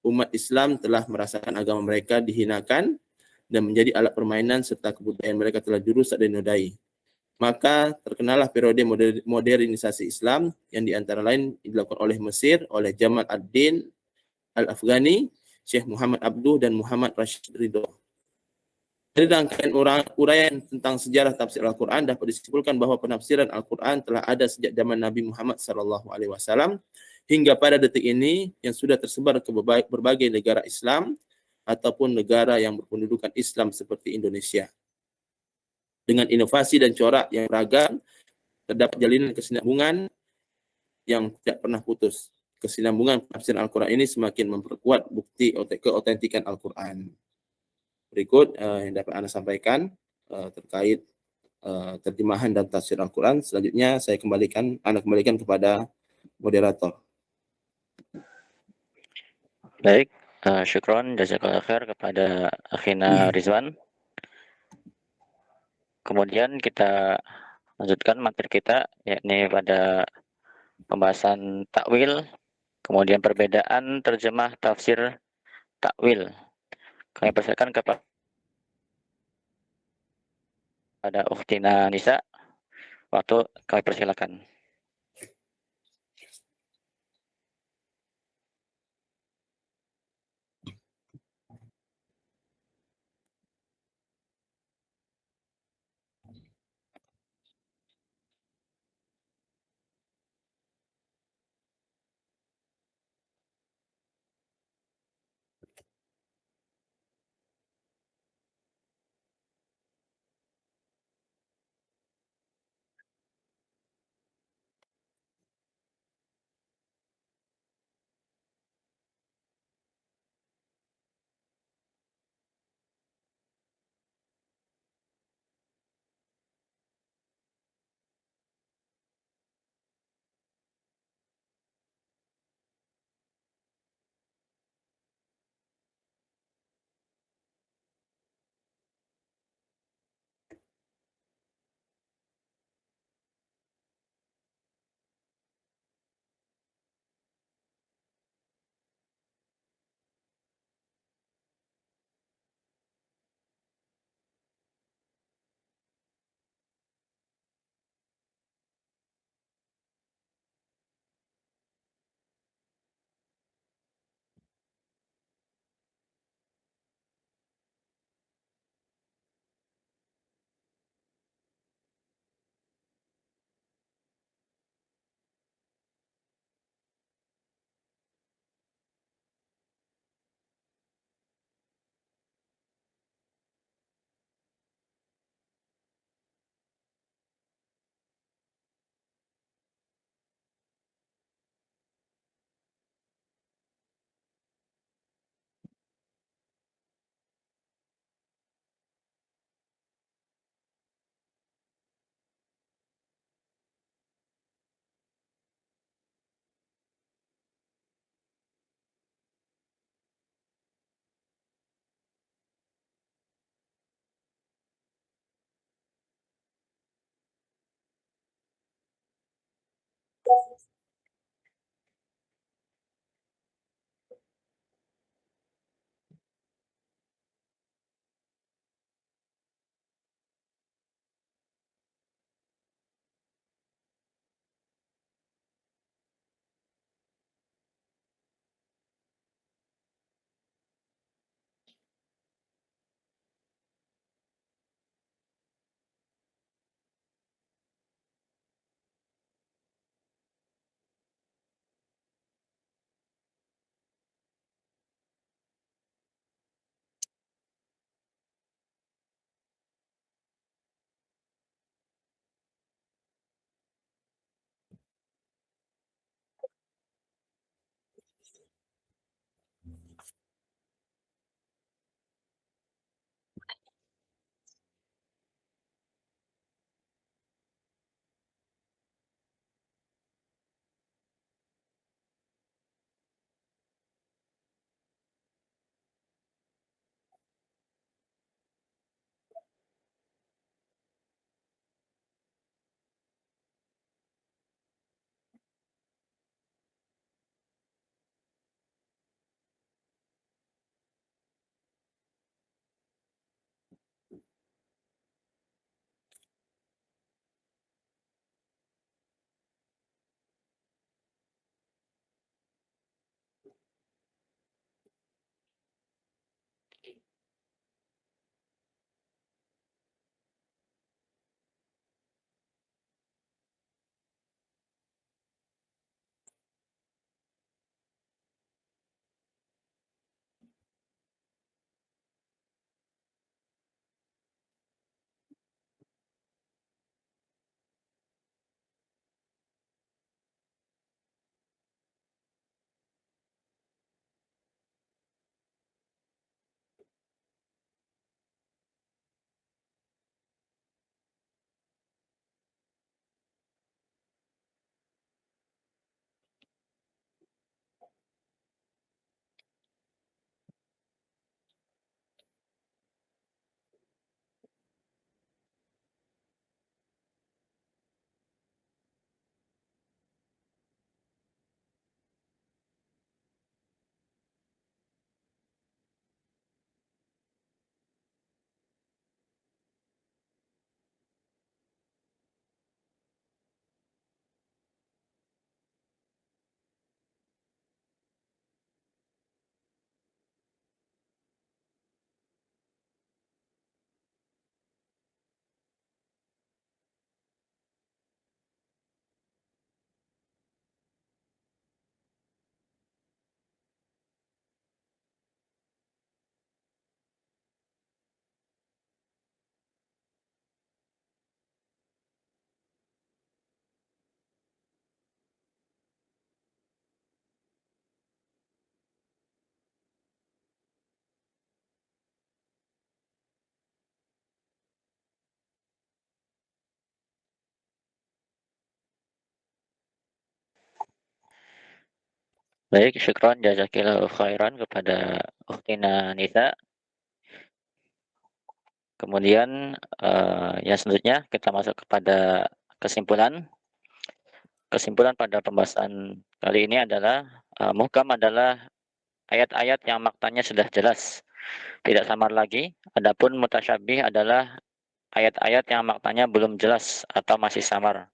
umat Islam telah merasakan agama mereka dihinakan dan menjadi alat permainan serta kebudayaan mereka telah dirusak dan dinodai. Maka terkenalah periode modernisasi Islam yang diantara lain dilakukan oleh Mesir, oleh Jamal ad-Din Al-Afghani Syekh Muhammad Abduh dan Muhammad Rashid Ridho. Dari rangkaian uraian tentang sejarah tafsir Al-Quran dapat disimpulkan bahwa penafsiran Al-Quran telah ada sejak zaman Nabi Muhammad SAW hingga pada detik ini yang sudah tersebar ke berbagai negara Islam ataupun negara yang berpendudukan Islam seperti Indonesia. Dengan inovasi dan corak yang beragam, terdapat jalinan kesinambungan yang tidak pernah putus. Kesinambungan penafsiran Al-Quran ini semakin memperkuat bukti keotentikan Al-Quran. Berikut yang dapat Anda sampaikan terkait terjemahan dan tafsir Al-Quran. Selanjutnya saya Anda kembalikan kepada moderator. Baik, syukron jazakallahu khair kepada akhina Rizwan. Kemudian kita lanjutkan materi kita, yakni pada pembahasan takwil, kemudian perbedaan terjemah tafsir takwil. Kami persilakan kepada Ukhtina Nisa. Waktu kami persilakan. Baik, syukran jazakillahu khairan kepada Ukhtina Nisa. Kemudian yang selanjutnya kita masuk kepada kesimpulan. Kesimpulan pada pembahasan kali ini adalah muhkam adalah ayat-ayat yang maknanya sudah jelas, tidak samar lagi. Adapun mutasyabih adalah ayat-ayat yang maknanya belum jelas atau masih samar.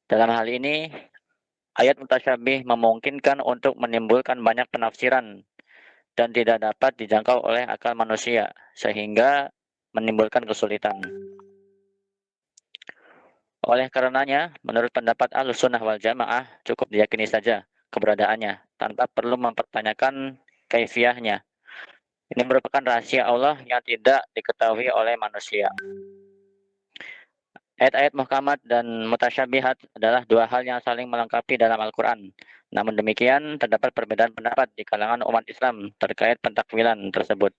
Dalam hal ini, ayat mutasyabih memungkinkan untuk menimbulkan banyak penafsiran dan tidak dapat dijangkau oleh akal manusia, sehingga menimbulkan kesulitan. Oleh karenanya, menurut pendapat Ahlussunnah wal Jamaah, cukup diyakini saja keberadaannya, tanpa perlu mempertanyakan kaifiyahnya. Ini merupakan rahasia Allah yang tidak diketahui oleh manusia. Ayat-ayat muhkamat dan mutasyabihat adalah dua hal yang saling melengkapi dalam Al-Quran. Namun demikian, terdapat perbedaan pendapat di kalangan umat Islam terkait pentakwilan tersebut,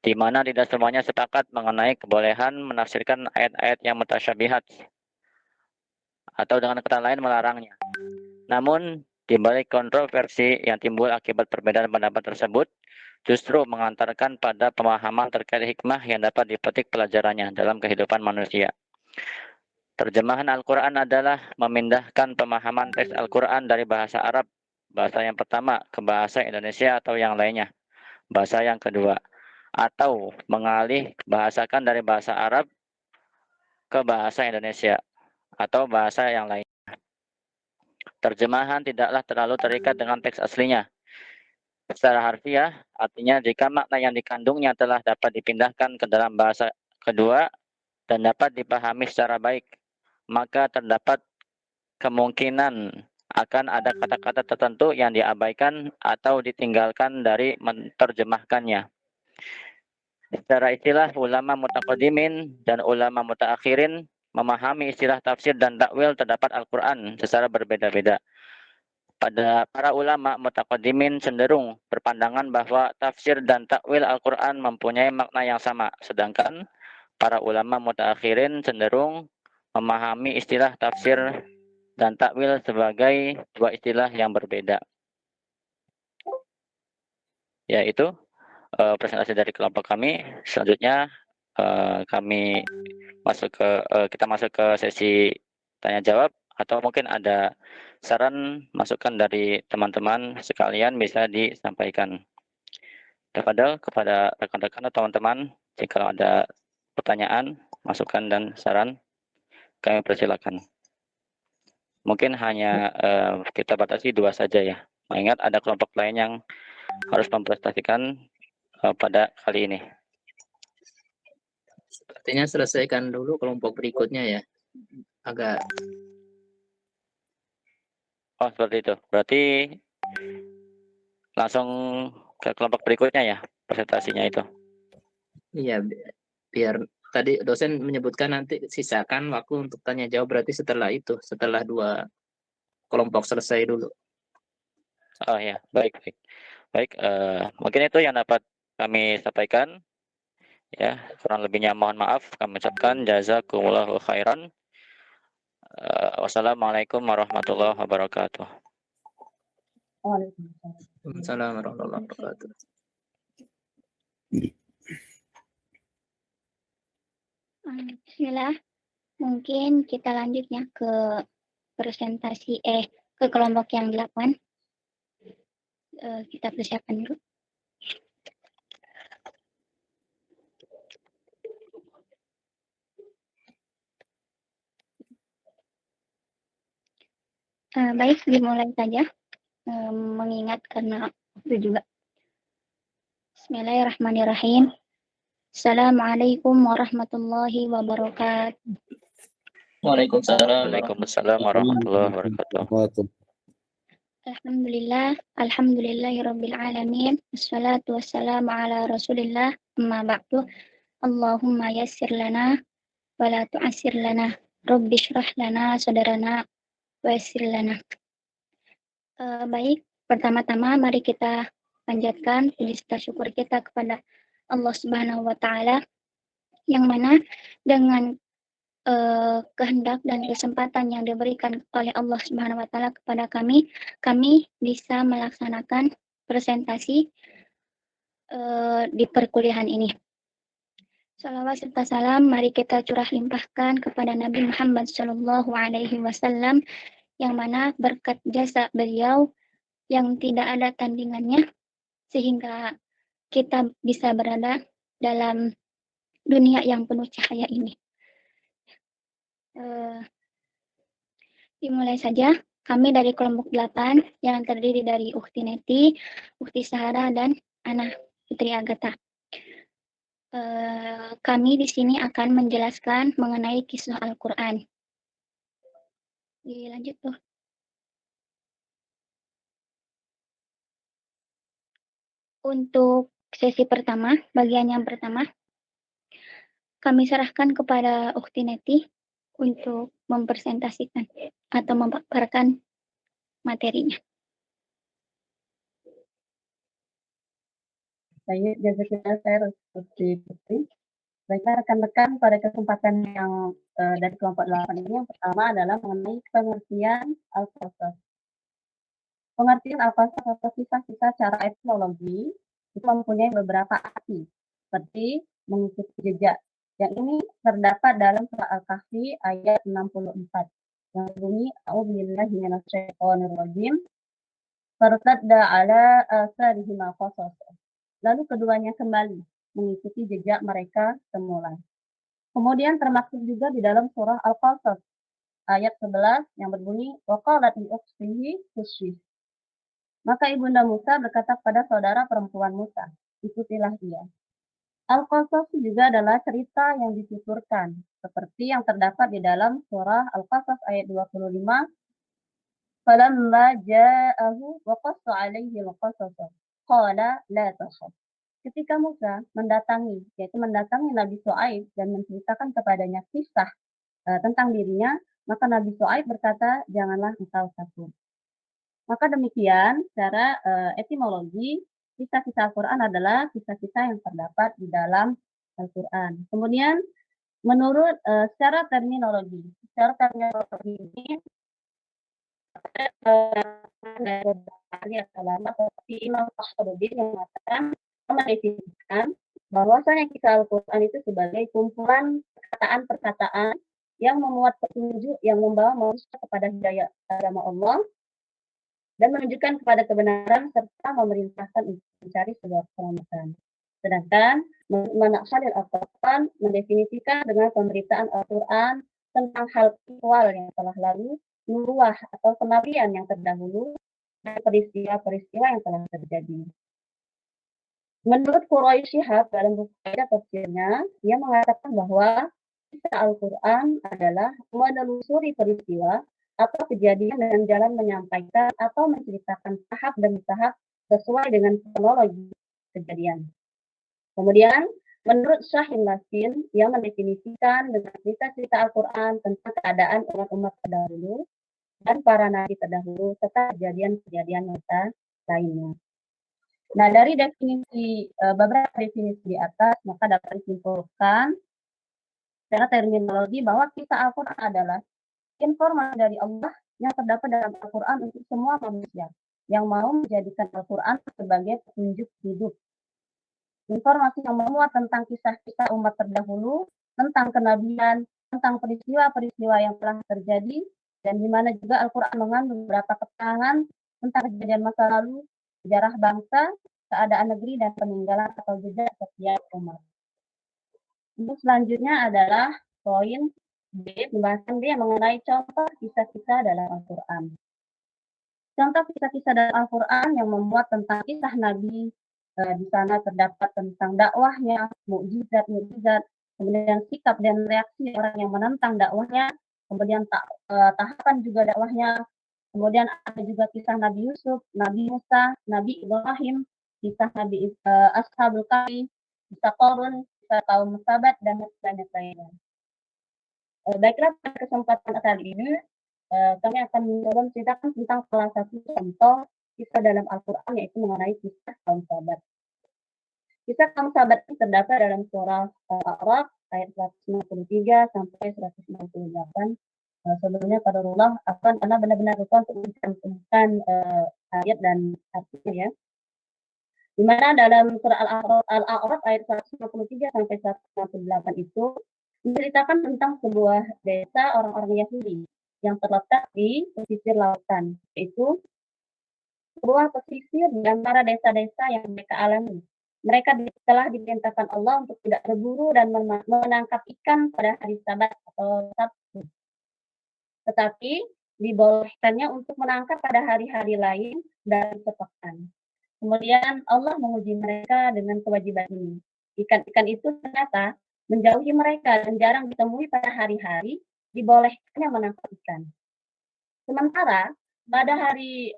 di mana tidak semuanya sepakat mengenai kebolehan menafsirkan ayat-ayat yang mutasyabihat, atau dengan kata lain melarangnya. Namun, di balik kontroversi yang timbul akibat perbedaan pendapat tersebut, justru mengantarkan pada pemahaman terkait hikmah yang dapat dipetik pelajarannya dalam kehidupan manusia. Terjemahan Al-Quran adalah memindahkan pemahaman teks Al-Quran dari bahasa Arab, bahasa yang pertama, ke bahasa Indonesia atau yang lainnya, bahasa yang kedua, atau mengalih bahasakan dari bahasa Arab ke bahasa Indonesia atau bahasa yang lain. Terjemahan tidaklah terlalu terikat dengan teks aslinya. Secara harfiah, artinya jika makna yang dikandungnya telah dapat dipindahkan ke dalam bahasa kedua dan dapat dipahami secara baik, maka terdapat kemungkinan akan ada kata-kata tertentu yang diabaikan atau ditinggalkan dari menerjemahkannya. Secara istilah, ulama mutaqaddimin dan ulama mutaakhirin memahami istilah tafsir dan takwil terdapat Al-Quran secara berbeda-beda. Pada para ulama mutaqaddimin cenderung berpandangan bahwa tafsir dan takwil Al-Quran mempunyai makna yang sama, sedangkan para ulama mutaakhirin cenderung memahami istilah tafsir dan takwil sebagai dua istilah yang berbeda. Yaitu presentasi dari kelompok kami. Selanjutnya kita masuk ke sesi tanya jawab, atau mungkin ada saran masukan dari teman-teman sekalian bisa disampaikan. Tafadhol kepada rekan-rekan atau teman-teman, jika ada pertanyaan, masukan dan saran, kami persilakan. Mungkin hanya kita batasi 2 saja ya. Mengingat ada kelompok lain yang harus mempresentasikan pada kali ini. Sepertinya selesaikan dulu kelompok berikutnya ya. Agak Oh, seperti itu. Berarti langsung ke kelompok berikutnya ya, presentasinya itu. iya biar tadi dosen menyebutkan nanti sisakan waktu untuk tanya jawab, berarti setelah itu, setelah 2 kelompok selesai dulu. Oh ya, baik. Mungkin itu yang dapat kami sampaikan. Ya, kurang lebihnya mohon maaf. Kami ucapkan jazakumullahu khairan. Wassalamualaikum warahmatullahi wabarakatuh. Waalaikumsalam warahmatullahi wabarakatuh. Bismillah, mungkin kita lanjut ya ke presentasi ke kelompok yang 8. Kita persiapkan dulu. Baik, dimulai saja. Mengingat karena waktu juga. Bismillahirrahmanirrahim. Assalamualaikum warahmatullahi wabarakatuh. Waalaikumsalam. Waalaikumsalam warahmatullahi wabarakatuh. Alhamdulillahirabbil alamin. Wassalatu wassalamu ala Rasulillah. Amma ba'du. Allahumma yassir lana wa la tu'assir lana. Rabbi shrah lana sadrana wa yassir lana. Baik, pertama-tama mari kita panjatkan puji serta syukur kita kepada Allah Subhanahu wa taala, yang mana dengan kehendak dan kesempatan yang diberikan oleh Allah Subhanahu wa Ta'ala kepada kami bisa melaksanakan presentasi di perkuliahan ini. Salawat serta salam mari kita curah limpahkan kepada Nabi Muhammad Shallallahu Alaihi Wasallam, yang mana berkat jasa beliau yang tidak ada tandingannya sehingga kita bisa berada dalam dunia yang penuh cahaya ini. Dimulai saja. Kami dari kelompok 8 yang terdiri dari Ukhti Neti, Ukhti Sahara, dan Ana Putri Agatha. Kami di sini akan menjelaskan mengenai kisah Al-Quran. Dilanjut tuh. Untuk sesi pertama, bagian yang pertama, kami serahkan kepada Ukhti Neti untuk mempresentasikan atau memaparkan materinya. Baik, jazakallah khair Putri. Baiklah rekan-rekan, pada kesempatan yang dari kelompok 8 ini, yang pertama adalah mengenai pengertian Al-Qasas. Pengertian Al-Qasas atau kisah-kisah secara etimologi itu mempunyai beberapa arti, seperti mengikuti jejak. Yang ini terdapat dalam surah Al-Kahfi ayat 64 yang berbunyi a'udzubillahi minasyaitonirrajim fartadda ala asarihim al-qasas. Lalu keduanya kembali mengikuti jejak mereka semula. Kemudian termaksud juga di dalam surah Al-Qasas ayat 11 yang berbunyi waqalat li ukhtihi qussi. Maka ibunda Musa berkata kepada saudara perempuan Musa, ikutilah dia. Al-Qasas juga adalah cerita yang dituturkan, seperti yang terdapat di dalam surah Al-Qasas ayat 25. Falamma ja'ahu wa qassa 'alaihi al-qasas qala la takhaf. Ketika Musa mendatangi Nabi Syuaib dan menceritakan kepadanya kisah tentang dirinya, maka Nabi Syuaib berkata, janganlah engkau takut. Maka demikian secara etimologi, kisah-kisah Al-Quran adalah kisah-kisah yang terdapat di dalam Al-Quran. Kemudian menurut secara terminologi ini seperti Imam Fakhruddin yang mengatakan, mendefinisikan bahwasanya kisah Al-Quran itu sebagai kumpulan perkataan-perkataan yang memuat petunjuk yang membawa manusia kepada hidayah agama Allah dan menunjukkan kepada kebenaran serta memerintahkan untuk mencari sebuah keselamatan. Sedangkan Manak Khalil Al-Quran mendefinisikan dengan pemberitaan Al-Quran tentang hal aktual yang telah lalu, nubuwah atau kenabian yang terdahulu, dan peristiwa-peristiwa yang telah terjadi. Menurut Quraish Shihab dalam buku kaidah tafsirnya, dia mengatakan bahwa kisah Al-Quran adalah menelusuri peristiwa atau kejadian dengan jalan menyampaikan atau menceritakan tahap demi tahap sesuai dengan kronologi kejadian. Kemudian, menurut Syahil Lasin, yang mendefinisikan dengan cerita-cerita Al-Quran tentang keadaan umat-umat terdahulu dan para nabi terdahulu serta kejadian-kejadian nyata lainnya. Nah, dari beberapa definisi di atas, maka dapat disimpulkan secara terminologi bahwa kisah Al-Quran adalah informasi dari Allah yang terdapat dalam Al-Quran untuk semua manusia yang mau menjadikan Al-Quran sebagai petunjuk hidup. Informasi yang memuat tentang kisah-kisah umat terdahulu, tentang kenabian, tentang peristiwa-peristiwa yang telah terjadi, dan di mana juga Al-Quran mengandung beberapa keterangan tentang kejadian masa lalu, sejarah bangsa, keadaan negeri, dan peninggalan atau jejak setiap umat. Untuk selanjutnya adalah poin B, pembahasan B mengenai contoh kisah-kisah dalam Al-Quran. Contoh kisah-kisah dalam Al-Quran yang memuat tentang kisah Nabi, di sana terdapat tentang dakwahnya, mukjizat, kemudian sikap dan reaksi orang yang menentang dakwahnya, kemudian tahapan juga dakwahnya, kemudian ada juga kisah Nabi Yusuf, Nabi Musa, Nabi Ibrahim, kisah Nabi Ashabul Kahfi, kisah Qarun, kisah kaum Sabat, dan banyak lainnya. Baiklah, pada kesempatan kali ini kami akan mencoba menceritakan tentang salah satu contoh kisah dalam Al-Quran, yaitu mengenai kisah kaum Sabat. Kisah kaum Sabat ini terdapat dalam surah Al-A'raf ayat 153 sampai 168. Sebelumnya qadarullah afwan karena benar-benar lupa untuk mencantumkan ayat dan artinya ya. Di mana dalam surah Al-A'raf ayat 153 sampai 168 itu menceritakan tentang sebuah desa orang-orang Yahudi yang terletak di pesisir lautan, yaitu sebuah pesisir di antara desa-desa yang mereka alami. Mereka telah diperintahkan Allah untuk tidak berburu dan menangkap ikan pada hari Sabat atau Sabtu. Tetapi dibolehkannya untuk menangkap pada hari-hari lain dan sepekan. Kemudian Allah menguji mereka dengan kewajiban ini. Ikan-ikan itu ternyata menjauhi mereka dan jarang ditemui pada hari-hari dibolehkannya menangkap ikan. Sementara pada hari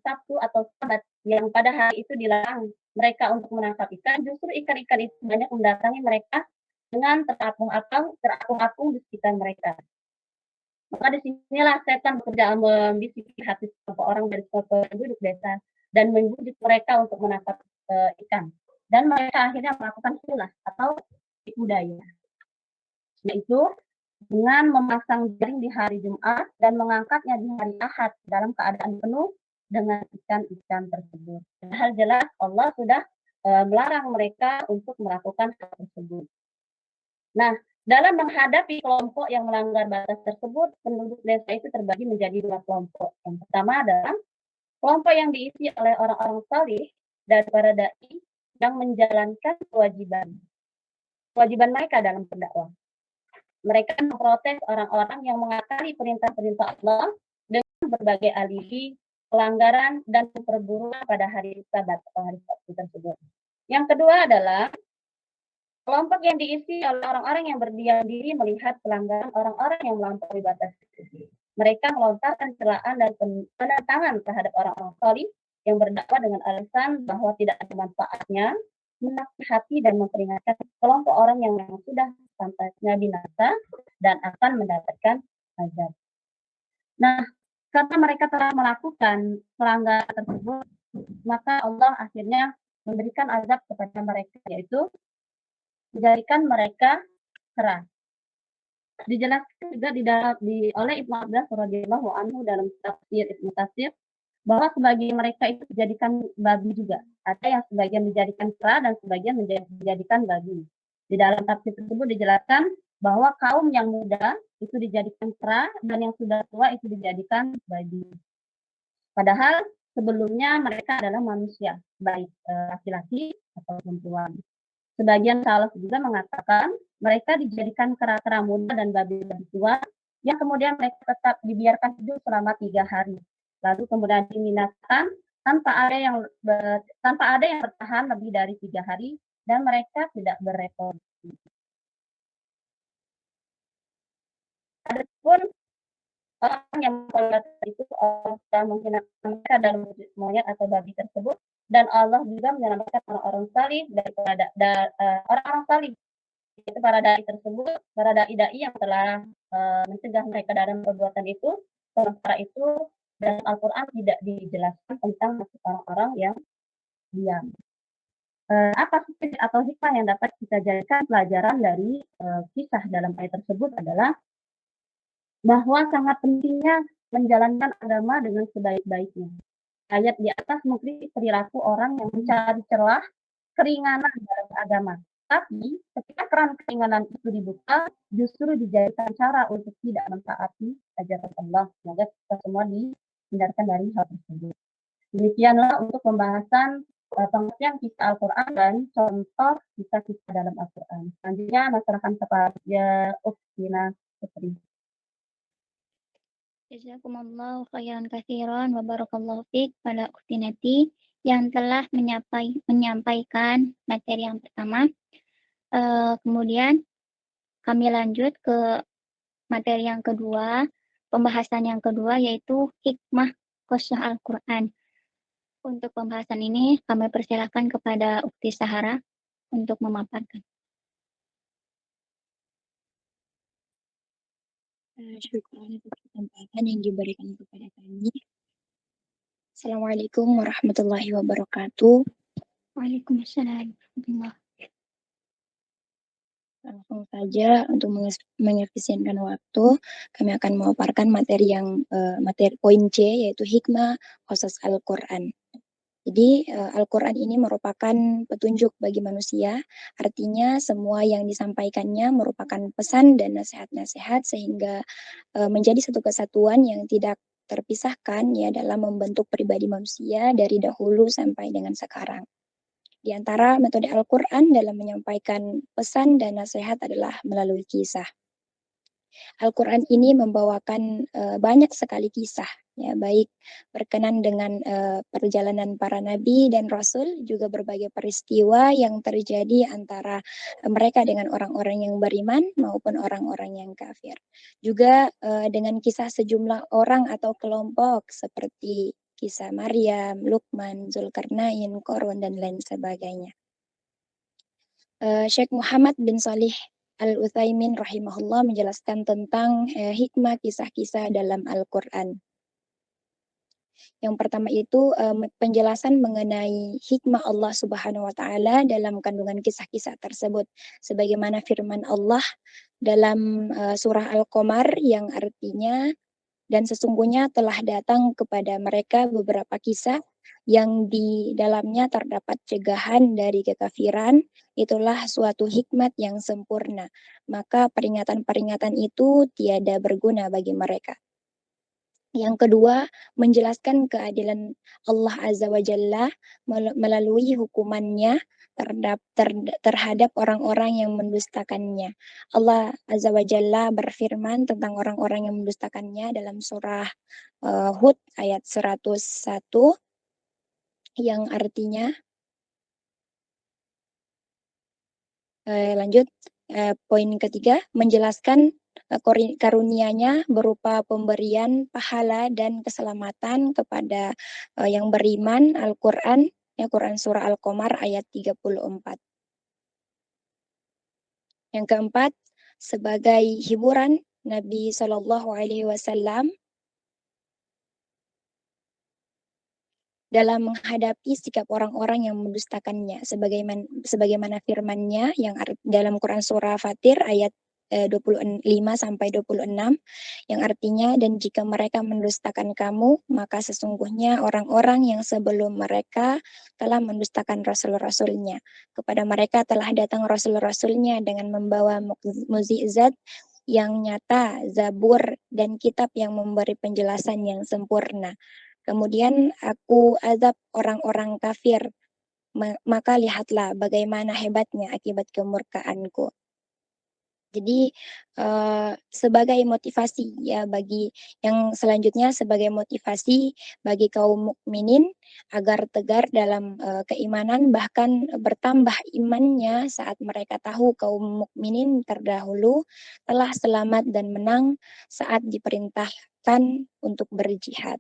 Sabtu atau Sabat yang pada hari itu dilarang mereka untuk menangkap ikan, justru ikan-ikan itu banyak mendatangi mereka dengan terapung-apung di sekitar mereka. Maka disinilah setan bekerja membisiki hati sekelompok orang dari penduduk desa dan membujuk mereka untuk menangkap ikan. Dan mereka akhirnya melakukan hilah atau tipu daya, yaitu dengan memasang jaring di hari Jumat dan mengangkatnya di hari Ahad dalam keadaan penuh dengan ikan-ikan tersebut. Padahal jelas Allah sudah melarang mereka untuk melakukan hal tersebut. Nah, dalam menghadapi kelompok yang melanggar batas tersebut, penduduk desa itu terbagi menjadi dua kelompok. Yang pertama adalah kelompok yang diisi oleh orang-orang salih dan para dai yang menjalankan kewajiban mereka dalam berdakwah. Mereka memprotes orang-orang yang mengakali perintah-perintah Allah dengan berbagai alibi, pelanggaran, dan perburuan pada hari Sabat atau hari Sabtu tersebut. Yang kedua adalah kelompok yang diisi oleh orang-orang yang berdiam diri melihat pelanggaran orang-orang yang melampaui batas. Mereka melontarkan celaan dan penentangan terhadap orang-orang salih yang berdakwah dengan alasan bahwa tidak ada manfaatnya, menasihati dan memperingatkan kelompok orang yang memang sudah pantasnya binasa dan akan mendapatkan azab. Nah, karena mereka telah melakukan pelanggaran tersebut, maka Allah akhirnya memberikan azab kepada mereka, yaitu menjadikan mereka kera. Dijelaskan juga oleh Ibnu Abbas radhiyallahu anhu dalam tafsir Ibnu Katsir bahwa sebagian mereka itu dijadikan babi juga. Ada yang sebagian dijadikan kera dan sebagian dijadikan babi. Di dalam tafsir tersebut dijelaskan bahwa kaum yang muda itu dijadikan kera dan yang sudah tua itu dijadikan babi. Padahal sebelumnya mereka adalah manusia, baik laki-laki atau perempuan. Sebagian salaf juga mengatakan mereka dijadikan kera-kera muda dan babi-babi tua yang kemudian mereka tetap dibiarkan hidup selama 3 hari. Lalu kemudian diminaskan tanpa ada yang bertahan lebih dari 3 hari dan mereka tidak bereproduksi. Adapun orang yang mempelajari itu Allah menghinakan mereka dalam wujud monyet atau babi tersebut, dan Allah juga menyelamatkan orang-orang salih daripada orang-orang salih, yaitu para dai tersebut, para dai-dai yang telah mencegah mereka dalam perbuatan itu. Sementara itu dalam Al-Quran tidak dijelaskan tentang nasib orang-orang yang diam. Apa sih atau hikmah yang dapat kita jadikan pelajaran dari kisah dalam ayat tersebut adalah bahwa sangat pentingnya menjalankan agama dengan sebaik-baiknya. Ayat di atas mengkritik perilaku orang yang mencari celah keringanan dalam agama. Tapi ketika keran keringanan itu dibuka, justru dijadikan cara untuk tidak mentaati ajaran Allah. Semoga kita semua dihindarkan dari hal tersebut. Demikianlah untuk pembahasan pengertian kisah Al-Quran dan contoh kisah-kisah dalam Al-Quran. Selanjutnya, masyarakat kepada Uktina Putri. Jazakumullahu khairan katsiran wa barakallahu fiik pada Uktinati yang telah menyampaikan materi yang pertama. Kemudian kami lanjut ke materi yang kedua, pembahasan yang kedua yaitu hikmah qasah Al-Quran. Untuk pembahasan ini kami persilakan kepada Ukti Sahara untuk memaparkan. Syukur atas kesempatan yang diberikan kepada kami. Assalamualaikum warahmatullahi wabarakatuh. Waalaikumsalam. langsung saja untuk mengefisienkan waktu, kami akan memaparkan materi yang materi poin C, yaitu hikmah khusus Al-Quran. Jadi Al-Quran ini merupakan petunjuk bagi manusia, artinya semua yang disampaikannya merupakan pesan dan nasihat-nasihat sehingga menjadi satu kesatuan yang tidak terpisahkan ya dalam membentuk pribadi manusia dari dahulu sampai dengan sekarang. Di antara metode Al-Quran dalam menyampaikan pesan dan nasihat adalah melalui kisah. Al-Quran ini membawakan banyak sekali kisah, ya, baik berkenan dengan perjalanan para nabi dan rasul, juga berbagai peristiwa yang terjadi antara mereka dengan orang-orang yang beriman maupun orang-orang yang kafir. Juga dengan kisah sejumlah orang atau kelompok seperti kisah Maryam, Luqman, Zulkarnain, Qarun, dan lain sebagainya. Syekh Muhammad bin Shalih Al-Utsaimin rahimahullah menjelaskan tentang hikmah kisah-kisah dalam Al-Quran. Yang pertama itu penjelasan mengenai hikmah Allah Subhanahu wa taala dalam kandungan kisah-kisah tersebut, sebagaimana firman Allah dalam surah Al-Qamar yang artinya, dan sesungguhnya telah datang kepada mereka beberapa kisah yang di dalamnya terdapat cegahan dari kekafiran, itulah suatu hikmat yang sempurna. Maka peringatan-peringatan itu tiada berguna bagi mereka. Yang kedua, menjelaskan keadilan Allah Azza wa Jalla melalui hukumannya terhadap orang-orang yang mendustakannya. Allah Azza wa Jalla berfirman tentang orang-orang yang mendustakannya dalam surah Hud ayat 101 yang artinya lanjut poin ketiga, menjelaskan karunia-Nya berupa pemberian pahala dan keselamatan kepada yang beriman. Al-Quran, ya, Quran surah Al-Qamar ayat 34. Yang keempat, sebagai hiburan Nabi Shallallahu Alaihi Wasallam dalam menghadapi sikap orang-orang yang mendustakannya, sebagaimana firman-Nya yang dalam Quran surah Fatir ayat 25 sampai 26 yang artinya, dan jika mereka mendustakan kamu, maka sesungguhnya orang-orang yang sebelum mereka telah mendustakan rasul-rasulnya. Kepada mereka telah datang rasul-rasulnya dengan membawa mukjizat yang nyata, Zabur dan kitab yang memberi penjelasan yang sempurna. Kemudian aku azab orang-orang kafir, maka lihatlah bagaimana hebatnya akibat kemurkaanku. Jadi sebagai motivasi ya bagi yang selanjutnya, sebagai motivasi bagi kaum mukminin agar tegar dalam keimanan, bahkan bertambah imannya saat mereka tahu kaum mukminin terdahulu telah selamat dan menang saat diperintahkan untuk berjihad.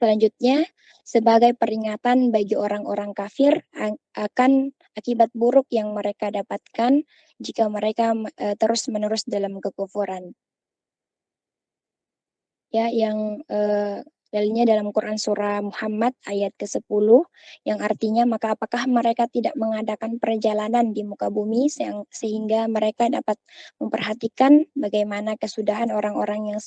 Selanjutnya, sebagai peringatan bagi orang-orang kafir akan akibat buruk yang mereka dapatkan jika mereka terus-menerus dalam kekufuran. Ya, yang dalilnya dalam Quran surah Muhammad ayat ke-10 yang artinya, maka apakah mereka tidak mengadakan perjalanan di muka bumi sehingga mereka dapat memperhatikan bagaimana kesudahan orang-orang yang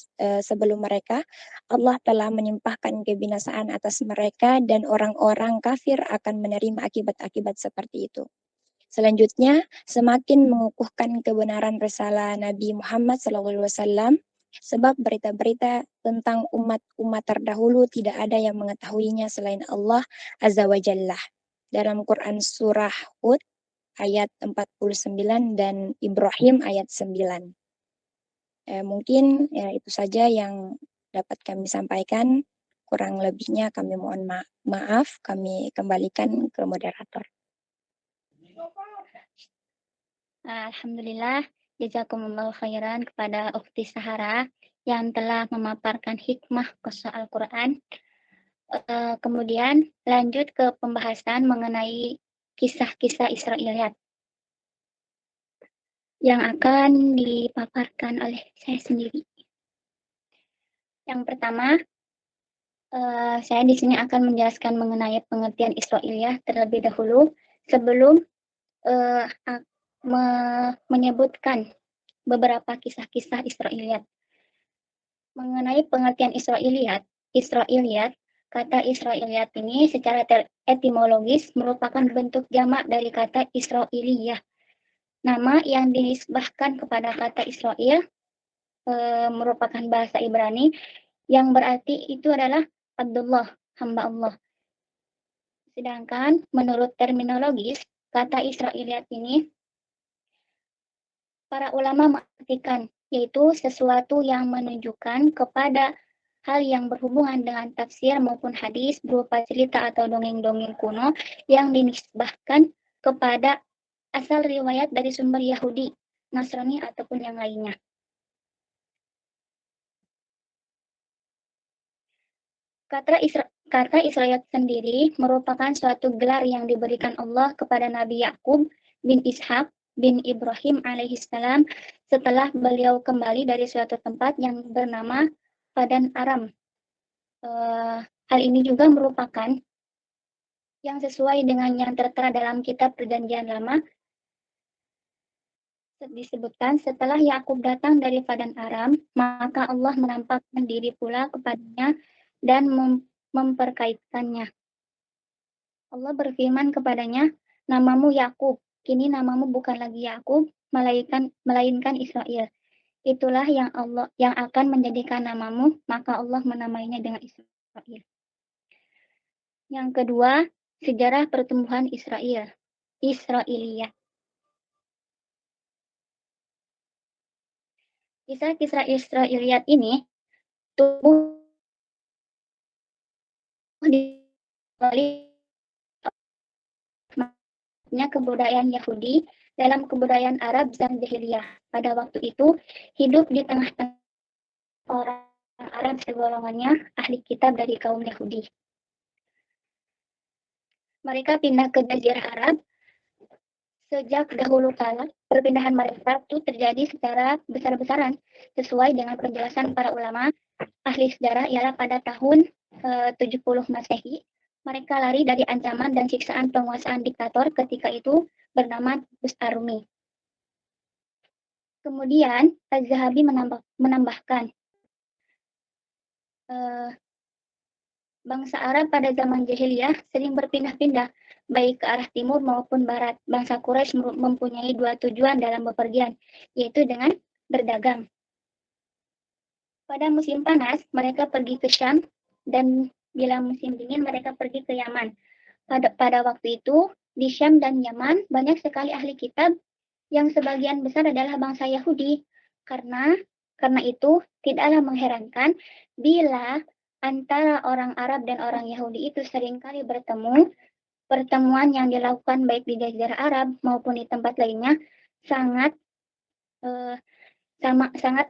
sebelum mereka. Allah telah menimpahkan kebinasaan atas mereka dan orang-orang kafir akan menerima akibat-akibat seperti itu. Selanjutnya, semakin mengukuhkan kebenaran risalah Nabi Muhammad SAW, sebab berita-berita tentang umat-umat terdahulu tidak ada yang mengetahuinya selain Allah Azza wa Jalla. Dalam Quran surah Hud ayat 49 dan Ibrahim ayat 9. Mungkin ya, itu saja yang dapat kami sampaikan. Kurang lebihnya kami mohon maaf, kami kembalikan ke moderator. Alhamdulillah, jazakumullah khairan kepada Ukhti Sahara yang telah memaparkan hikmah qissa Al-Quran. Kemudian lanjut ke pembahasan mengenai kisah-kisah Israiliyat yang akan dipaparkan oleh saya sendiri. Yang pertama, saya di sini akan menjelaskan mengenai pengertian Israiliyah terlebih dahulu sebelum menyebutkan beberapa kisah-kisah Israiliyat. Mengenai pengertian Israiliyat, kata Israiliyat ini secara etimologis merupakan bentuk jamak dari kata Israiliyah. Nama yang dinisbahkan kepada kata Israel merupakan bahasa Ibrani yang berarti itu adalah Abdullah, hamba Allah. Sedangkan menurut terminologis, kata Israiliyat ini para ulama mengartikan yaitu sesuatu yang menunjukkan kepada hal yang berhubungan dengan tafsir maupun hadis berupa cerita atau dongeng-dongeng kuno yang dinisbahkan kepada asal riwayat dari sumber Yahudi, Nasrani ataupun yang lainnya. Kata Israiliyat sendiri merupakan suatu gelar yang diberikan Allah kepada Nabi Yakub bin Ishak bin Ibrahim alaihissalam setelah beliau kembali dari suatu tempat yang bernama Padan Aram. Hal ini juga merupakan yang sesuai dengan yang tertera dalam kitab Perjanjian Lama. Disebutkan setelah Yakub datang dari Padan Aram, maka Allah menampakkan diri pula kepadanya dan memperkaitkannya. Allah berfirman kepadanya, namamu Yakub, kini namamu bukan lagi Yakub, melainkan Israel. Itulah yang akan menjadikan namamu, maka Allah menamainya dengan Israel. Yang kedua, sejarah pertumbuhan Israiliyah. Kisah-kisah Israiliyat ini tumbuh di kebudayaan Yahudi dalam kebudayaan Arab zaman jahiliyah. Pada waktu itu hidup di tengah-tengah orang Arab segolongannya ahli kitab dari kaum Yahudi. Mereka pindah ke Jazirah Arab. Sejak dahulu kala, perpindahan mereka itu terjadi secara besar-besaran sesuai dengan penjelasan para ulama ahli sejarah ialah pada tahun 70 Masehi. Mereka lari dari ancaman dan siksaan penguasaan diktator ketika itu bernama Titus Arumi. Kemudian Az-Zahabi menambahkan bangsa Arab pada zaman jahiliyah sering berpindah-pindah baik ke arah timur maupun barat. Bangsa Quraisy mempunyai dua tujuan dalam bepergian, yaitu dengan berdagang. Pada musim panas mereka pergi ke Syam dan bila musim dingin mereka pergi ke Yaman. Pada waktu itu di Syam dan Yaman banyak sekali ahli kitab yang sebagian besar adalah bangsa Yahudi. Karena itu tidaklah mengherankan bila antara orang Arab dan orang Yahudi itu seringkali bertemu. Pertemuan yang dilakukan baik di Jazirah Arab maupun di tempat lainnya sangat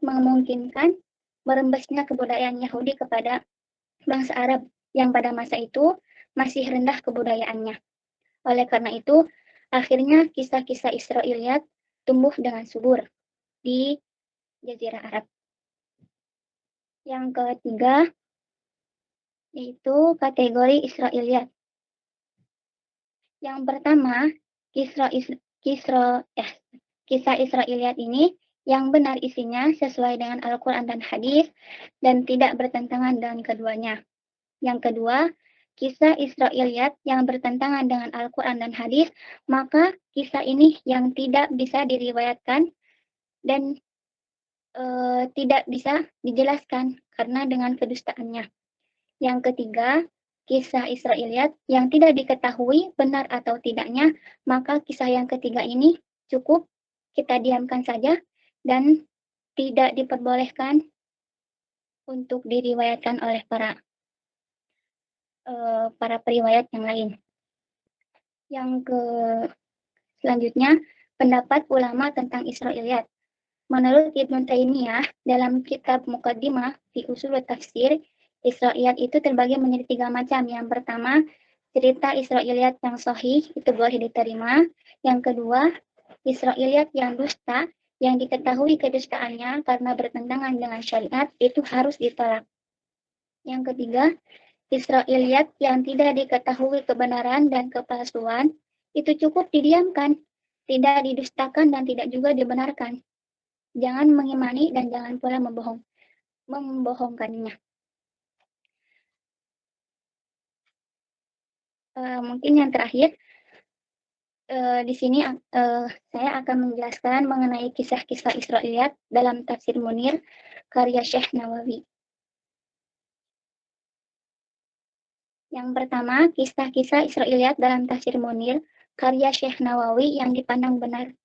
memungkinkan merembesnya kebudayaan Yahudi kepada bangsa Arab yang pada masa itu masih rendah kebudayaannya. Oleh karena itu, akhirnya kisah-kisah Israiliyat tumbuh dengan subur di Jazirah Arab. Yang ketiga, yaitu kategori Israiliyat. Yang pertama, kisah Israiliyat ini yang benar isinya sesuai dengan Al-Quran dan hadis dan tidak bertentangan dengan keduanya. Yang kedua, kisah Israiliyat yang bertentangan dengan Al-Quran dan hadis, maka kisah ini yang tidak bisa diriwayatkan dan tidak bisa dijelaskan karena dengan kedustaannya. Yang ketiga, kisah Israiliyat yang tidak diketahui benar atau tidaknya, maka kisah yang ketiga ini cukup kita diamkan saja dan tidak diperbolehkan untuk diriwayatkan oleh para periwayat yang lain. Yang selanjutnya, pendapat ulama tentang Israiliyat. Menurut Ibnu Taimiyah dalam kitab Muqaddimah fi Ushul Tafsir, Israiliyat itu terbagi menjadi 3 macam. Yang pertama, cerita Israiliyat yang sahih itu boleh diterima. Yang kedua, Israiliyat yang dusta yang diketahui kedustaannya karena bertentangan dengan syariat itu harus ditolak. Yang ketiga, Israiliyat yang tidak diketahui kebenaran dan kepalsuan itu cukup didiamkan tidak didustakan dan tidak juga dibenarkan. Jangan mengimani dan jangan pula membohongkannya. Mungkin yang terakhir, di sini saya akan menjelaskan mengenai kisah-kisah Israiliyat dalam Tafsir Munir karya Syekh Nawawi. Yang pertama, kisah-kisah Israiliyat dalam Tafsir Munir karya Syekh Nawawi yang dipandang benar.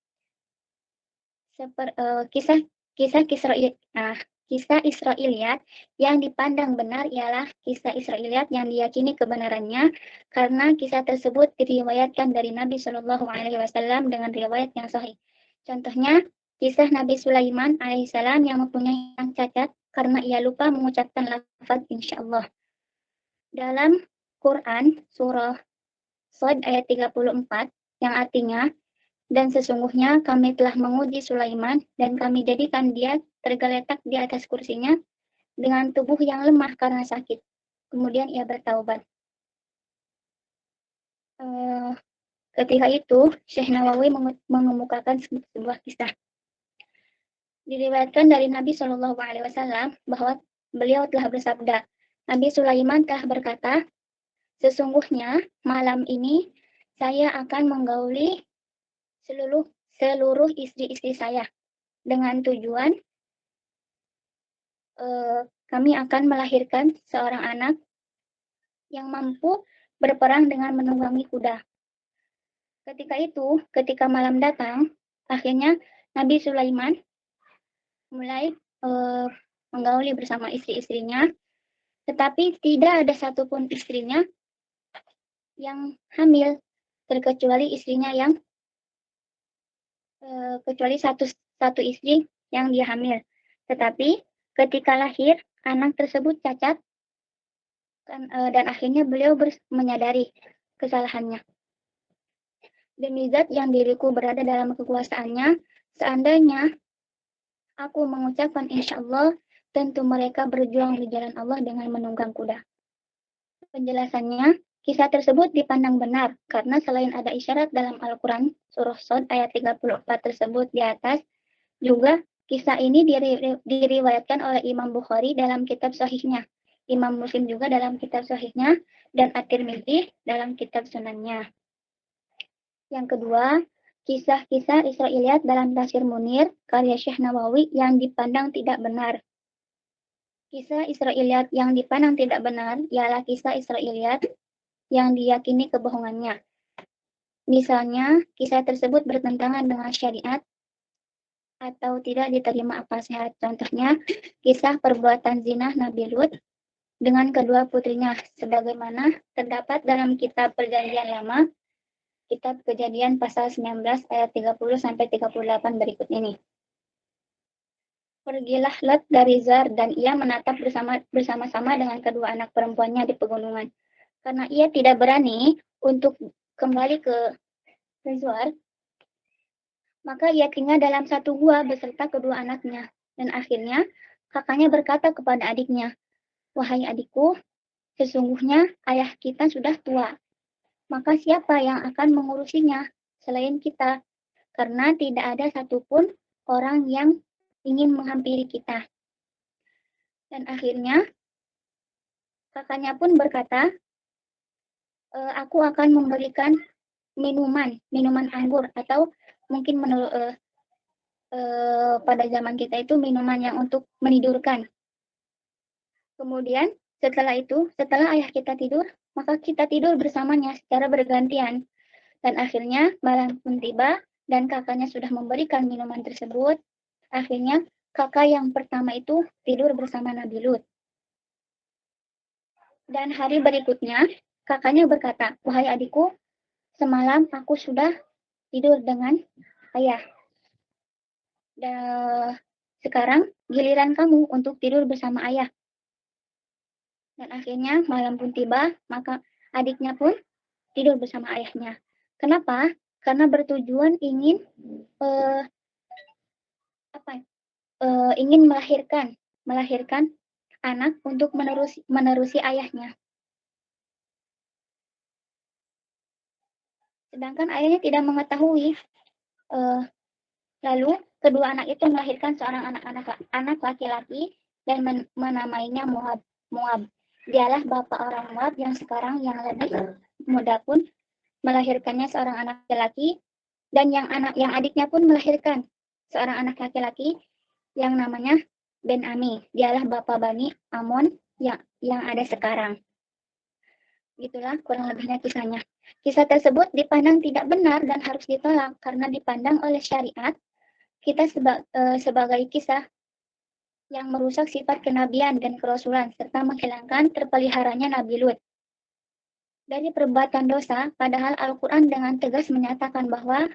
Kisah Israiliyat yang dipandang benar ialah kisah Israiliyat yang diyakini kebenarannya karena kisah tersebut diriwayatkan dari Nabi Shallallahu Alaihi Wasallam dengan riwayat yang sahih. Contohnya, kisah Nabi Sulaiman alaihissalam yang mempunyai yang cacat karena ia lupa mengucapkan lafaz insyaallah. Dalam Quran surah Shad ayat 34 yang artinya, dan sesungguhnya kami telah menguji Sulaiman dan kami jadikan dia tergeletak di atas kursinya dengan tubuh yang lemah karena sakit. Kemudian ia bertaubat. Ketika itu, Syekh Nawawi mengemukakan sebuah kisah. Diriwayatkan dari Nabi Shallallahu Alaihi Wasallam bahwa beliau telah bersabda, Nabi Sulaiman telah berkata, sesungguhnya malam ini saya akan menggauli seluruh istri-istri saya dengan tujuan kami akan melahirkan seorang anak yang mampu berperang dengan menunggangi kuda. Ketika malam datang, akhirnya Nabi Sulaiman mulai menggauli bersama istri-istrinya, tetapi tidak ada satupun istrinya yang hamil, terkecuali istrinya yang kecuali satu istri yang dia hamil. Tetapi ketika lahir, anak tersebut cacat dan akhirnya beliau menyadari kesalahannya. Demi zat yang diriku berada dalam kekuasaannya, seandainya aku mengucapkan insyaallah, tentu mereka berjuang di jalan Allah dengan menunggang kuda. Penjelasannya, kisah tersebut dipandang benar karena selain ada isyarat dalam Al-Quran surah Shad ayat 34 tersebut di atas, juga kisah ini diriwayatkan oleh Imam Bukhari dalam kitab sahihnya, Imam Muslim juga dalam kitab sahihnya, dan At-Tirmidzi dalam kitab sunannya. Yang kedua, kisah-kisah Israiliyat dalam Tafsir Munir karya Syekh Nawawi yang dipandang tidak benar. Kisah Israiliyat yang dipandang tidak benar ialah kisah Israiliyat yang diyakini kebohongannya. Misalnya, kisah tersebut bertentangan dengan syariat atau tidak diterima akal sehat. Contohnya, kisah perbuatan zina Nabi Lut dengan kedua putrinya, sebagaimana terdapat dalam kitab Perjanjian Lama, kitab Kejadian pasal 19 ayat 30-38 berikut ini. Pergilah Lot dari Zar dan ia menatap bersama-sama dengan kedua anak perempuannya di pegunungan. Karena ia tidak berani untuk kembali ke Zar, maka ia tinggal dalam satu gua beserta kedua anaknya. Dan akhirnya kakaknya berkata kepada adiknya, wahai adikku, sesungguhnya ayah kita sudah tua. Maka siapa yang akan mengurusinya selain kita? Karena tidak ada satupun orang yang ingin menghampiri kita. Dan akhirnya kakaknya pun berkata, aku akan memberikan minuman anggur, atau mungkin pada zaman kita itu minuman yang untuk menidurkan. Kemudian setelah ayah kita tidur, maka kita tidur bersamanya secara bergantian. Dan akhirnya malam pun tiba dan kakaknya sudah memberikan minuman tersebut. Akhirnya kakak yang pertama itu tidur bersama Nabi Lut. Dan hari berikutnya kakaknya berkata, wahai adikku, semalam aku sudah tidur dengan ayah. Dan sekarang giliran kamu untuk tidur bersama ayah. Dan akhirnya malam pun tiba, maka adiknya pun tidur bersama ayahnya. Kenapa? Karena bertujuan ingin ingin melahirkan anak untuk menerusi ayahnya. Sedangkan ayahnya tidak mengetahui Lalu kedua anak itu melahirkan seorang anak laki-laki dan menamainya Moab. Dialah bapak orang Moab yang sekarang yang lebih muda pun melahirkannya seorang anak laki-laki, dan yang adiknya pun melahirkan seorang anak laki-laki yang namanya Ben-Ami. Dialah bapak Bani Amon yang ada sekarang. Itulah kurang lebihnya kisahnya. Kisah tersebut dipandang tidak benar dan harus ditolak karena dipandang oleh syariat kita sebagai kisah yang merusak sifat kenabian dan kerasulan serta menghilangkan terpeliharanya Nabi Lut dari perbuatan dosa, padahal Al-Quran dengan tegas menyatakan bahwa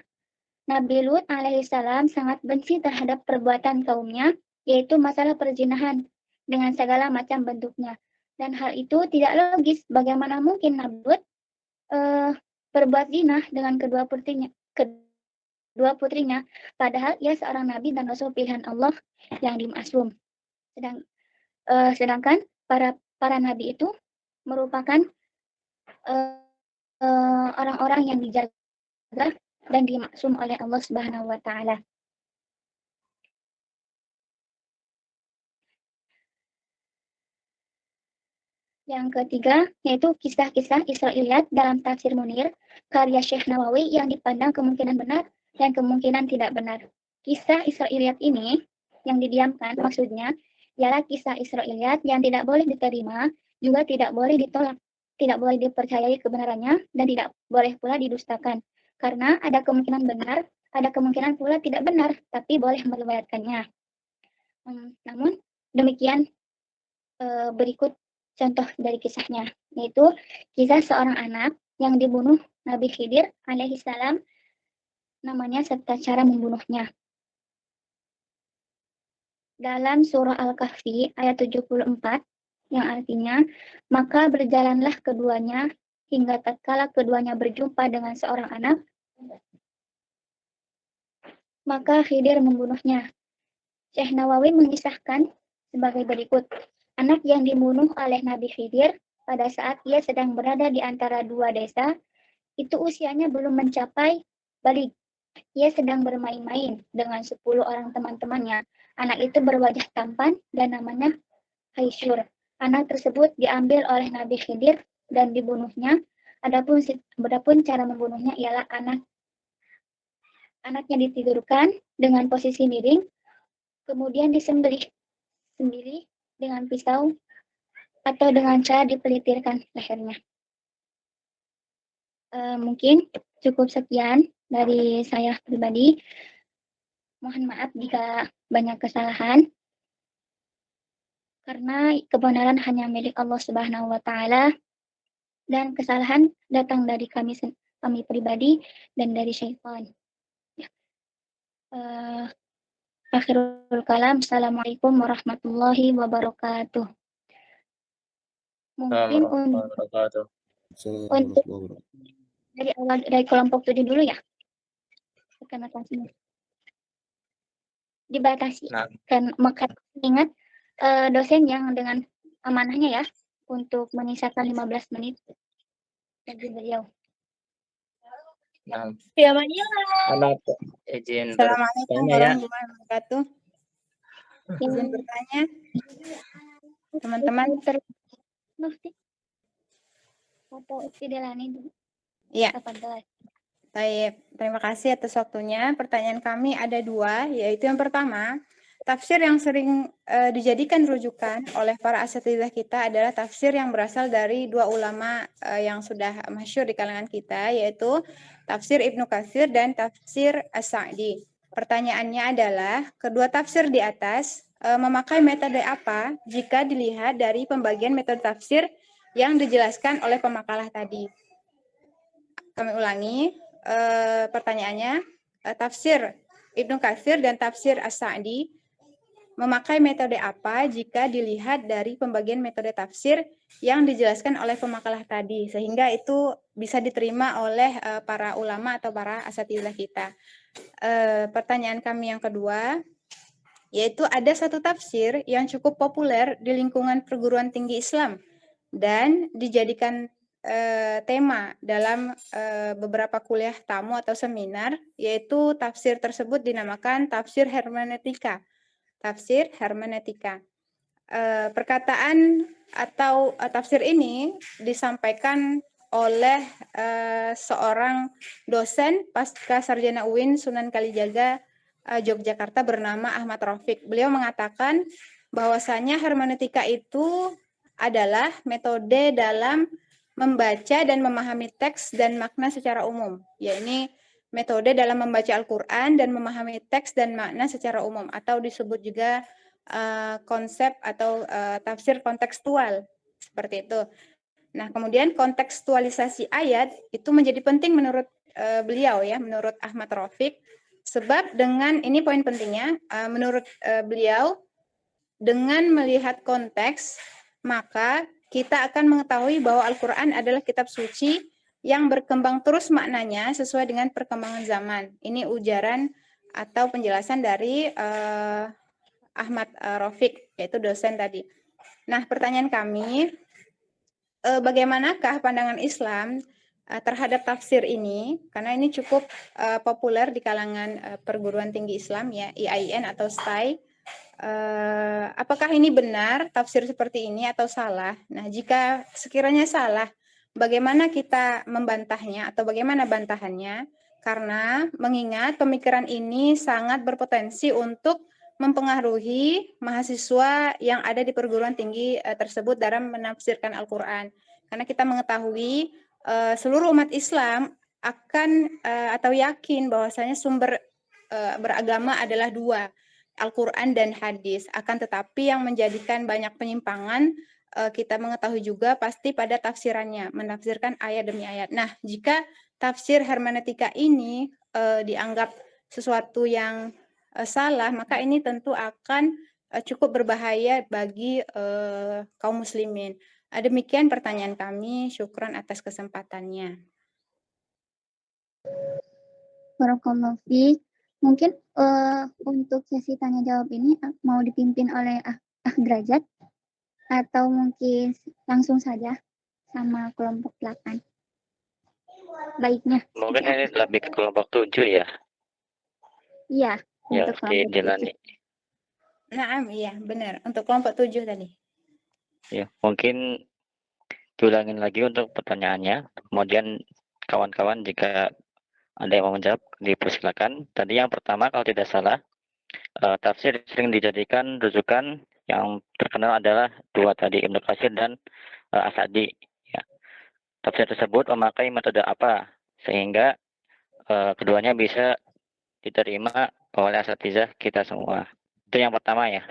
Nabi Lut alaihissalam sangat benci terhadap perbuatan kaumnya, yaitu masalah perzinahan dengan segala macam bentuknya. Dan hal itu tidak logis. Bagaimana mungkin Nabi Lut berbuat zina dengan kedua putrinya, padahal ia seorang nabi dan rasul pilihan Allah yang dimaksum. Sedangkan para nabi itu merupakan orang-orang yang dijaga dan dimaksum oleh Allah Subhanahu wa taala. Yang ketiga, yaitu kisah-kisah Israiliyat dalam tafsir Munir, karya Syekh Nawawi yang dipandang kemungkinan benar dan kemungkinan tidak benar. Kisah Israiliyat ini yang didiamkan maksudnya ialah kisah Israiliyat yang tidak boleh diterima, juga tidak boleh ditolak, tidak boleh dipercayai kebenarannya, dan tidak boleh pula didustakan. Karena ada kemungkinan benar, ada kemungkinan pula tidak benar, tapi boleh meriwayatkannya. Namun demikian berikut contoh dari kisahnya, yaitu kisah seorang anak yang dibunuh Nabi Khidir alaihissalam, namanya serta cara membunuhnya. Dalam surah Al-Kahfi ayat 74, yang artinya, maka berjalanlah keduanya hingga tatkala keduanya berjumpa dengan seorang anak, maka Khidir membunuhnya. Syekh Nawawi mengisahkan sebagai berikut. Anak yang dibunuh oleh Nabi Khidir pada saat ia sedang berada di antara dua desa, itu usianya belum mencapai balik. Ia sedang bermain-main dengan 10 orang teman-temannya. Anak itu berwajah tampan dan namanya Haisyur. Anak tersebut diambil oleh Nabi Khidir dan dibunuhnya. Adapun cara membunuhnya ialah anaknya ditidurkan dengan posisi miring, kemudian disembelih dengan pisau atau dengan cara dipelitirkan lehernya. Mungkin cukup sekian dari saya pribadi. Mohon maaf jika banyak kesalahan, karena kebenaran hanya milik Allah Subhanahu wa taala dan kesalahan datang dari kami pribadi dan dari syaitan. Akhirul kalam. Assalamualaikum warahmatullahi wabarakatuh. Mungkin untuk dari kelompok studi dulu ya. Karena dibatasi. Kan maka ingat dosen yang dengan amanahnya ya untuk menyisakan 15 menit bagi beliau. Ya, Manila. Izin Assalamualaikum bertanya ya. warahmatullahi wabarakatuh. Izin bertanya, teman-teman. Atau Istidelani dulu. Iya. Baik, terima kasih atas waktunya. Pertanyaan kami ada dua, yaitu yang pertama, tafsir yang sering dijadikan rujukan oleh para asatidzah kita adalah tafsir yang berasal dari dua ulama yang sudah masyhur di kalangan kita, yaitu tafsir Ibnu Katsir dan tafsir As-Sa'di. Pertanyaannya adalah, kedua tafsir di atas memakai metode apa jika dilihat dari pembagian metode tafsir yang dijelaskan oleh pemakalah tadi? Kami ulangi pertanyaannya, tafsir Ibnu Katsir dan tafsir As-Sa'di memakai metode apa jika dilihat dari pembagian metode tafsir yang dijelaskan oleh pemakalah tadi, sehingga itu bisa diterima oleh para ulama atau para asatidzah kita. Pertanyaan kami yang kedua, yaitu ada satu tafsir yang cukup populer di lingkungan perguruan tinggi Islam dan dijadikan tema dalam beberapa kuliah tamu atau seminar, yaitu tafsir tersebut dinamakan tafsir hermeneutika. Tafsir hermeneutika. Perkataan atau tafsir ini disampaikan oleh seorang dosen pasca sarjana UIN Sunan Kalijaga Yogyakarta bernama Ahmad Rafiq. Beliau mengatakan bahwasanya hermeneutika itu adalah metode dalam membaca dan memahami teks dan makna secara umum. Yakni metode dalam membaca Al-Quran dan memahami teks dan makna secara umum, atau disebut juga konsep atau tafsir kontekstual, seperti itu. Nah, kemudian kontekstualisasi ayat itu menjadi penting menurut beliau ya, menurut Ahmad Rafiq, sebab dengan ini poin pentingnya, menurut beliau, dengan melihat konteks maka kita akan mengetahui bahwa Al-Quran adalah kitab suci yang berkembang terus maknanya sesuai dengan perkembangan zaman. Ini ujaran atau penjelasan dari Ahmad Rafiq, yaitu dosen tadi. Nah, pertanyaan kami, bagaimanakah pandangan Islam terhadap tafsir ini? Karena ini cukup populer di kalangan perguruan tinggi Islam ya, IAIN atau STAI. Apakah ini benar tafsir seperti ini atau salah? Nah, jika sekiranya salah, bagaimana kita membantahnya atau bagaimana bantahannya? Karena mengingat pemikiran ini sangat berpotensi untuk mempengaruhi mahasiswa yang ada di perguruan tinggi tersebut dalam menafsirkan Al-Quran. Karena kita mengetahui seluruh umat Islam akan atau yakin bahwasanya sumber beragama adalah dua, Al-Quran dan hadis. Akan tetapi yang menjadikan banyak penyimpangan, kita mengetahui juga pasti pada tafsirannya, menafsirkan ayat demi ayat. Nah, jika tafsir hermeneutika ini dianggap sesuatu yang salah, maka ini tentu akan cukup berbahaya bagi kaum muslimin. Demikian pertanyaan kami, syukran atas kesempatannya. Barakallahu fiik. Mungkin untuk sesi tanya jawab ini mau dipimpin oleh Derajat atau mungkin langsung saja sama kelompok 8. Baiknya. Mungkin ini lebih ke kelompok 7 ya. Iya, Ya, untuk kelompok 7. Dilani. Nah, iya benar. Untuk kelompok 7 tadi. Ya, mungkin diulangin lagi untuk pertanyaannya. Kemudian kawan-kawan jika ada yang mau menjawab, dipersilakan. Tadi yang pertama kalau tidak salah, tafsir sering dijadikan rujukan yang terkenal adalah dua tadi, Ibnu Katsir dan As-Sa'di. Ya. Tafsir tersebut memakai metode apa sehingga keduanya bisa diterima oleh asatizah kita semua. Itu yang pertama ya.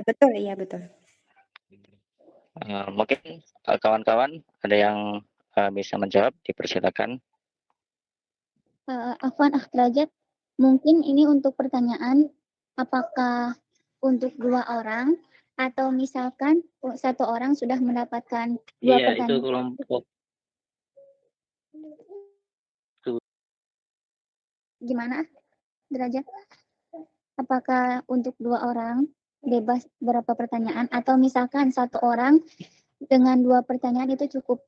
Betul, iya betul. Mungkin kawan-kawan ada yang bisa menjawab, dipersilakan. Afwan Derajat, mungkin ini untuk pertanyaan apakah untuk 2 orang atau misalkan 1 orang sudah mendapatkan 2 pertanyaan. Itu kelompok. Gimana Derajat? Apakah untuk 2 orang bebas berapa pertanyaan atau misalkan 1 orang dengan 2 pertanyaan itu cukup?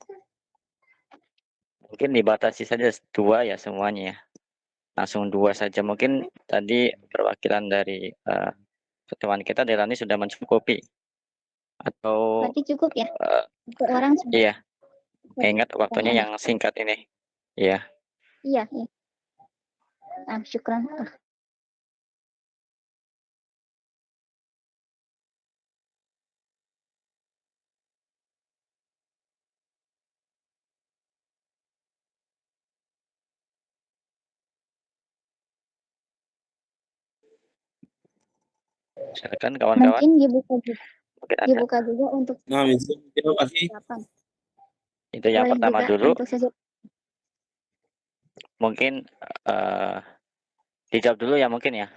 Mungkin dibatasi saja 2 ya semuanya ya. Langsung 2 saja. Mungkin tadi perwakilan dari teman kita Delani sudah mencukupi. Atau berarti cukup ya? 1 orang sudah. Iya. Ingat waktunya yang singkat ini. Iya. Iya. Syukran. Silakan kawan-kawan. Mungkin dibuka juga. Mungkin ada. Dibuka juga untuk Nah, terima kasih. Itu yang boleh pertama juga dulu. untuk sesi. Mungkin dijawab dulu ya mungkin ya.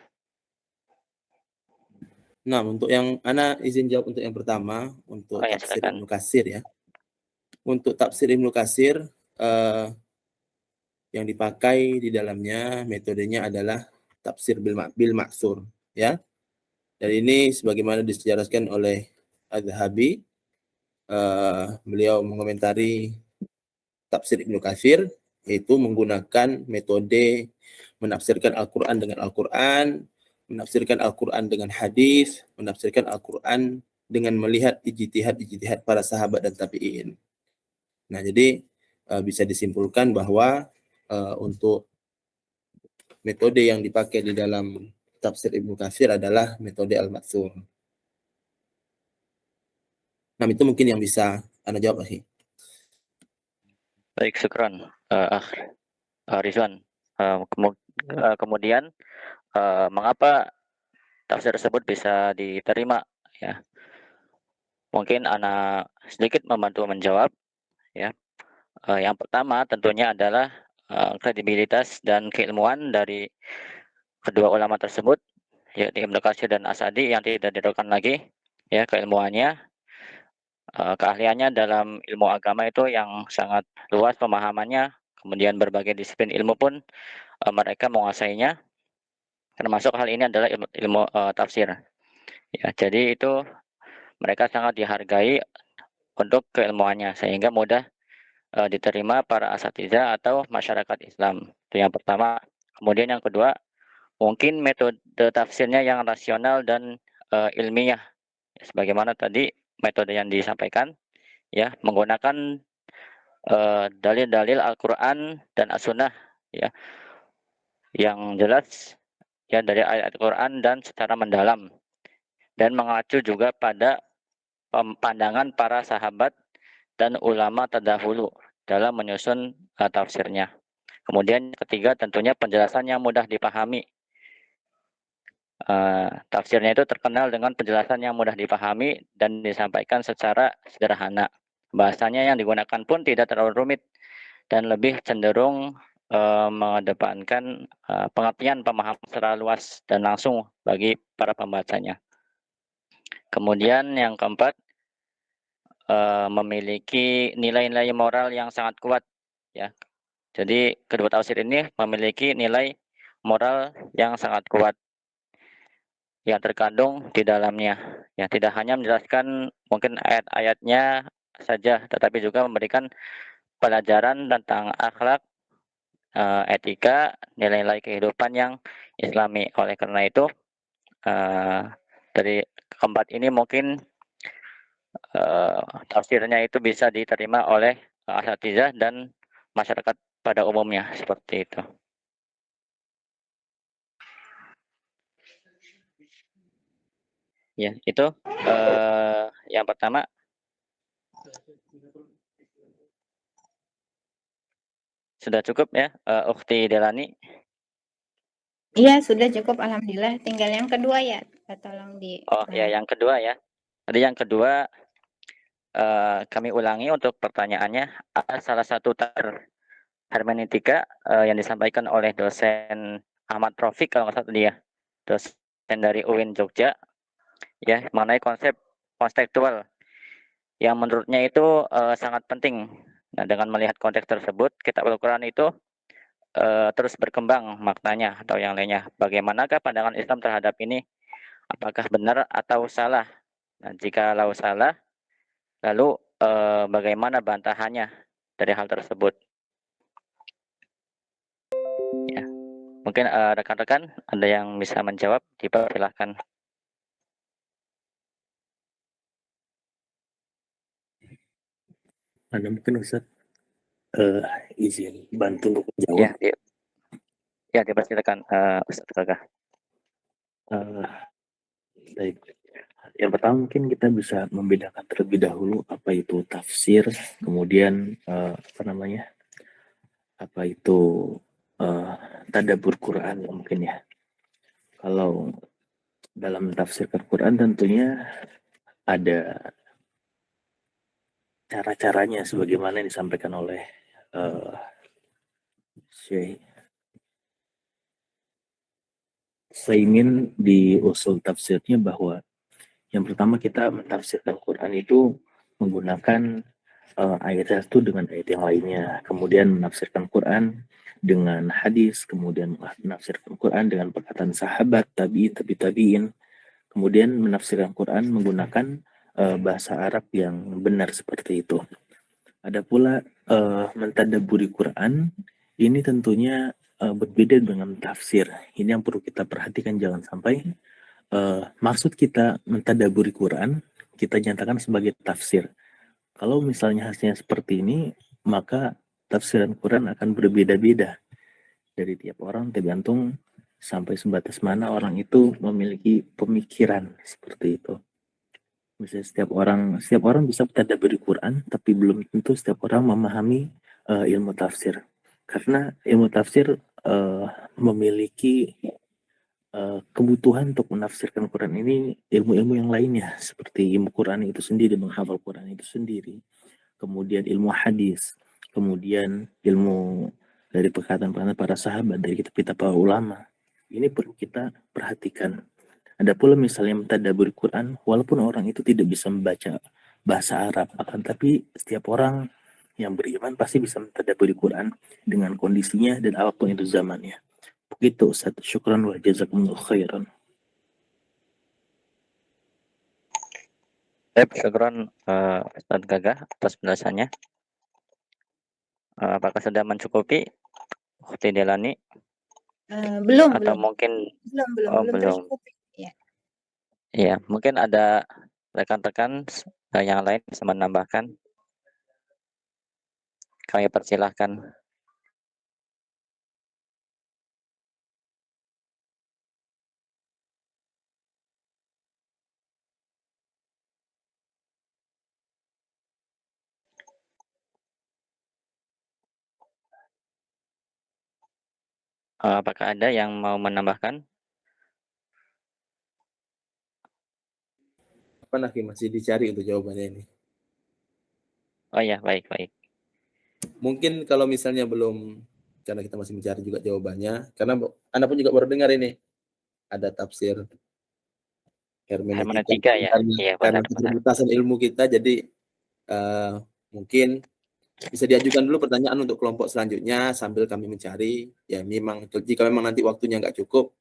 Nah, untuk yang Ana izin jawab untuk yang pertama, untuk Oh ya, tafsir silakan. Ibnu Katsir ya. Untuk tafsir Ibnu Katsir, yang dipakai di dalamnya metodenya adalah tafsir bil maksur ya. Dan ini sebagaimana disejarahkan oleh Az-Zahabi, beliau mengomentari tafsir Ibnu Katsir, yaitu menggunakan metode menafsirkan Al-Quran dengan Al-Quran, menafsirkan Al-Quran dengan hadis, menafsirkan Al-Quran dengan melihat ijtihad para sahabat dan tabi'in. Nah, jadi bisa disimpulkan bahwa untuk metode yang dipakai di dalam tafsir Ibnu Katsir adalah metode Al-Matsur. Nah, itu mungkin yang bisa Anda jawab sih. Baik, syukran, Rizwan. Kemudian, mengapa tafsir tersebut bisa diterima? Ya, mungkin Ana sedikit membantu menjawab. Ya, yang pertama tentunya adalah kredibilitas dan keilmuan dari kedua ulama tersebut, yaitu Ibnu Katsir dan As-Sa'di, yang tidak diragukan lagi, ya, keilmuannya, keahliannya dalam ilmu agama itu yang sangat luas pemahamannya, kemudian berbagai disiplin ilmu pun mereka menguasainya, termasuk hal ini adalah ilmu tafsir. Ya, jadi itu mereka sangat dihargai untuk keilmuannya, sehingga mudah diterima para asatidzah atau masyarakat Islam. Itu yang pertama. Kemudian yang kedua, mungkin metode tafsirnya yang rasional dan ilmiah, sebagaimana tadi metode yang disampaikan, ya, menggunakan dalil-dalil Al-Quran dan As-Sunnah, ya, yang jelas, ya, dari ayat Al-Quran dan secara mendalam, dan mengacu juga pada pandangan para sahabat dan ulama terdahulu dalam menyusun tafsirnya. Kemudian ketiga, tentunya penjelasan yang mudah dipahami. Tafsirnya itu terkenal dengan penjelasan yang mudah dipahami dan disampaikan secara sederhana. Bahasanya yang digunakan pun tidak terlalu rumit dan lebih cenderung mengedepankan pengertian pemahaman secara luas dan langsung bagi para pembacanya. Kemudian yang keempat, memiliki nilai-nilai moral yang sangat kuat, ya. Jadi kedua tafsir ini memiliki nilai moral yang sangat kuat yang terkandung di dalamnya. Ya, tidak hanya menjelaskan mungkin ayat-ayatnya saja, tetapi juga memberikan pelajaran tentang akhlak, etika, nilai-nilai kehidupan yang Islami. Oleh karena itu, dari keempat ini mungkin tafsirnya itu bisa diterima oleh asatidzah dan masyarakat pada umumnya, seperti itu. Ya, itu yang pertama. Sudah cukup ya, Ukhti Delani? Iya, sudah cukup, alhamdulillah. Tinggal yang kedua ya, tolong di. Oh ya, yang kedua ya. Tadi yang kedua, kami ulangi untuk pertanyaannya. Ada salah satu hermeneutika yang disampaikan oleh dosen Ahmad Rafiq, kalau nggak salah dia, dosen dari UIN Jogja, ya, mengenai konsep konstekstual yang menurutnya itu sangat penting. Nah, dengan melihat konteks tersebut, kitab Al-Quran itu terus berkembang maknanya atau yang lainnya. Bagaimanakah pandangan Islam terhadap ini? Apakah benar atau salah? Nah, jikalau salah, lalu bagaimana bantahannya dari hal tersebut? Ya, mungkin rekan-rekan ada yang bisa menjawab, dipersilahkan. Anda mungkin Ustaz izin bantu untuk menjawab. Ya, dipersilakan Ustaz Kakak. Baik. Yang pertama mungkin kita bisa membedakan terlebih dahulu apa itu tafsir, kemudian apa itu tadabbur Quran mungkin ya. Kalau dalam tafsirkan Quran tentunya ada cara-caranya sebagaimana yang disampaikan oleh Syekh Utsaimin di usul tafsirnya, bahwa yang pertama kita mentafsirkan Quran itu menggunakan ayat satu dengan ayat yang lainnya, kemudian menafsirkan Quran dengan hadis, kemudian menafsirkan Quran dengan perkataan sahabat, tabi'in, kemudian menafsirkan Quran menggunakan bahasa Arab yang benar seperti itu. Ada pula mentadaburi Quran, ini tentunya berbeda dengan tafsir. Ini yang perlu kita perhatikan, jangan sampai maksud kita mentadaburi Quran kita nyatakan sebagai tafsir. Kalau misalnya hasilnya seperti ini, maka tafsiran Quran akan berbeda-beda dari tiap orang, tergantung sampai sebatas mana orang itu memiliki pemikiran seperti itu. Misalnya setiap orang bisa mentadaburi Quran, tapi belum tentu setiap orang memahami ilmu tafsir. Karena ilmu tafsir memiliki kebutuhan untuk menafsirkan Quran ini ilmu-ilmu yang lainnya, seperti ilmu Quran itu sendiri, menghafal Quran itu sendiri, kemudian ilmu hadis, kemudian ilmu dari perkataan para sahabat, dari kitab-kitab para ulama. Ini perlu kita perhatikan. Ada pula misalnya mentadabur Quran, walaupun orang itu tidak bisa membaca bahasa Arab, akan tapi setiap orang yang beriman pasti bisa mentadabur Quran dengan kondisinya dan apapun itu zamannya. Begitu Ustaz. Syukran wa jazakumullah khairan. Syukran Ustaz Gagah atas penjelasannya. Apakah sudah mencukupi Ukhti Delani? Belum, Atau belum. mungkin Belum belum. tercukupi. Ya. Iya, mungkin ada rekan-rekan yang lain bisa menambahkan. Kami persilahkan. Apakah ada yang mau menambahkan? Apa lagi masih dicari untuk jawabannya ini? Oh ya, baik. Mungkin kalau misalnya belum, karena kita masih mencari juga jawabannya, karena Anda pun juga baru dengar ini, ada tafsir hermeneutika ya? Iya, karena benar. keterbatasan ilmu kita, jadi mungkin bisa diajukan dulu pertanyaan untuk kelompok selanjutnya sambil kami mencari. Ya memang, jika memang nanti waktunya nggak cukup,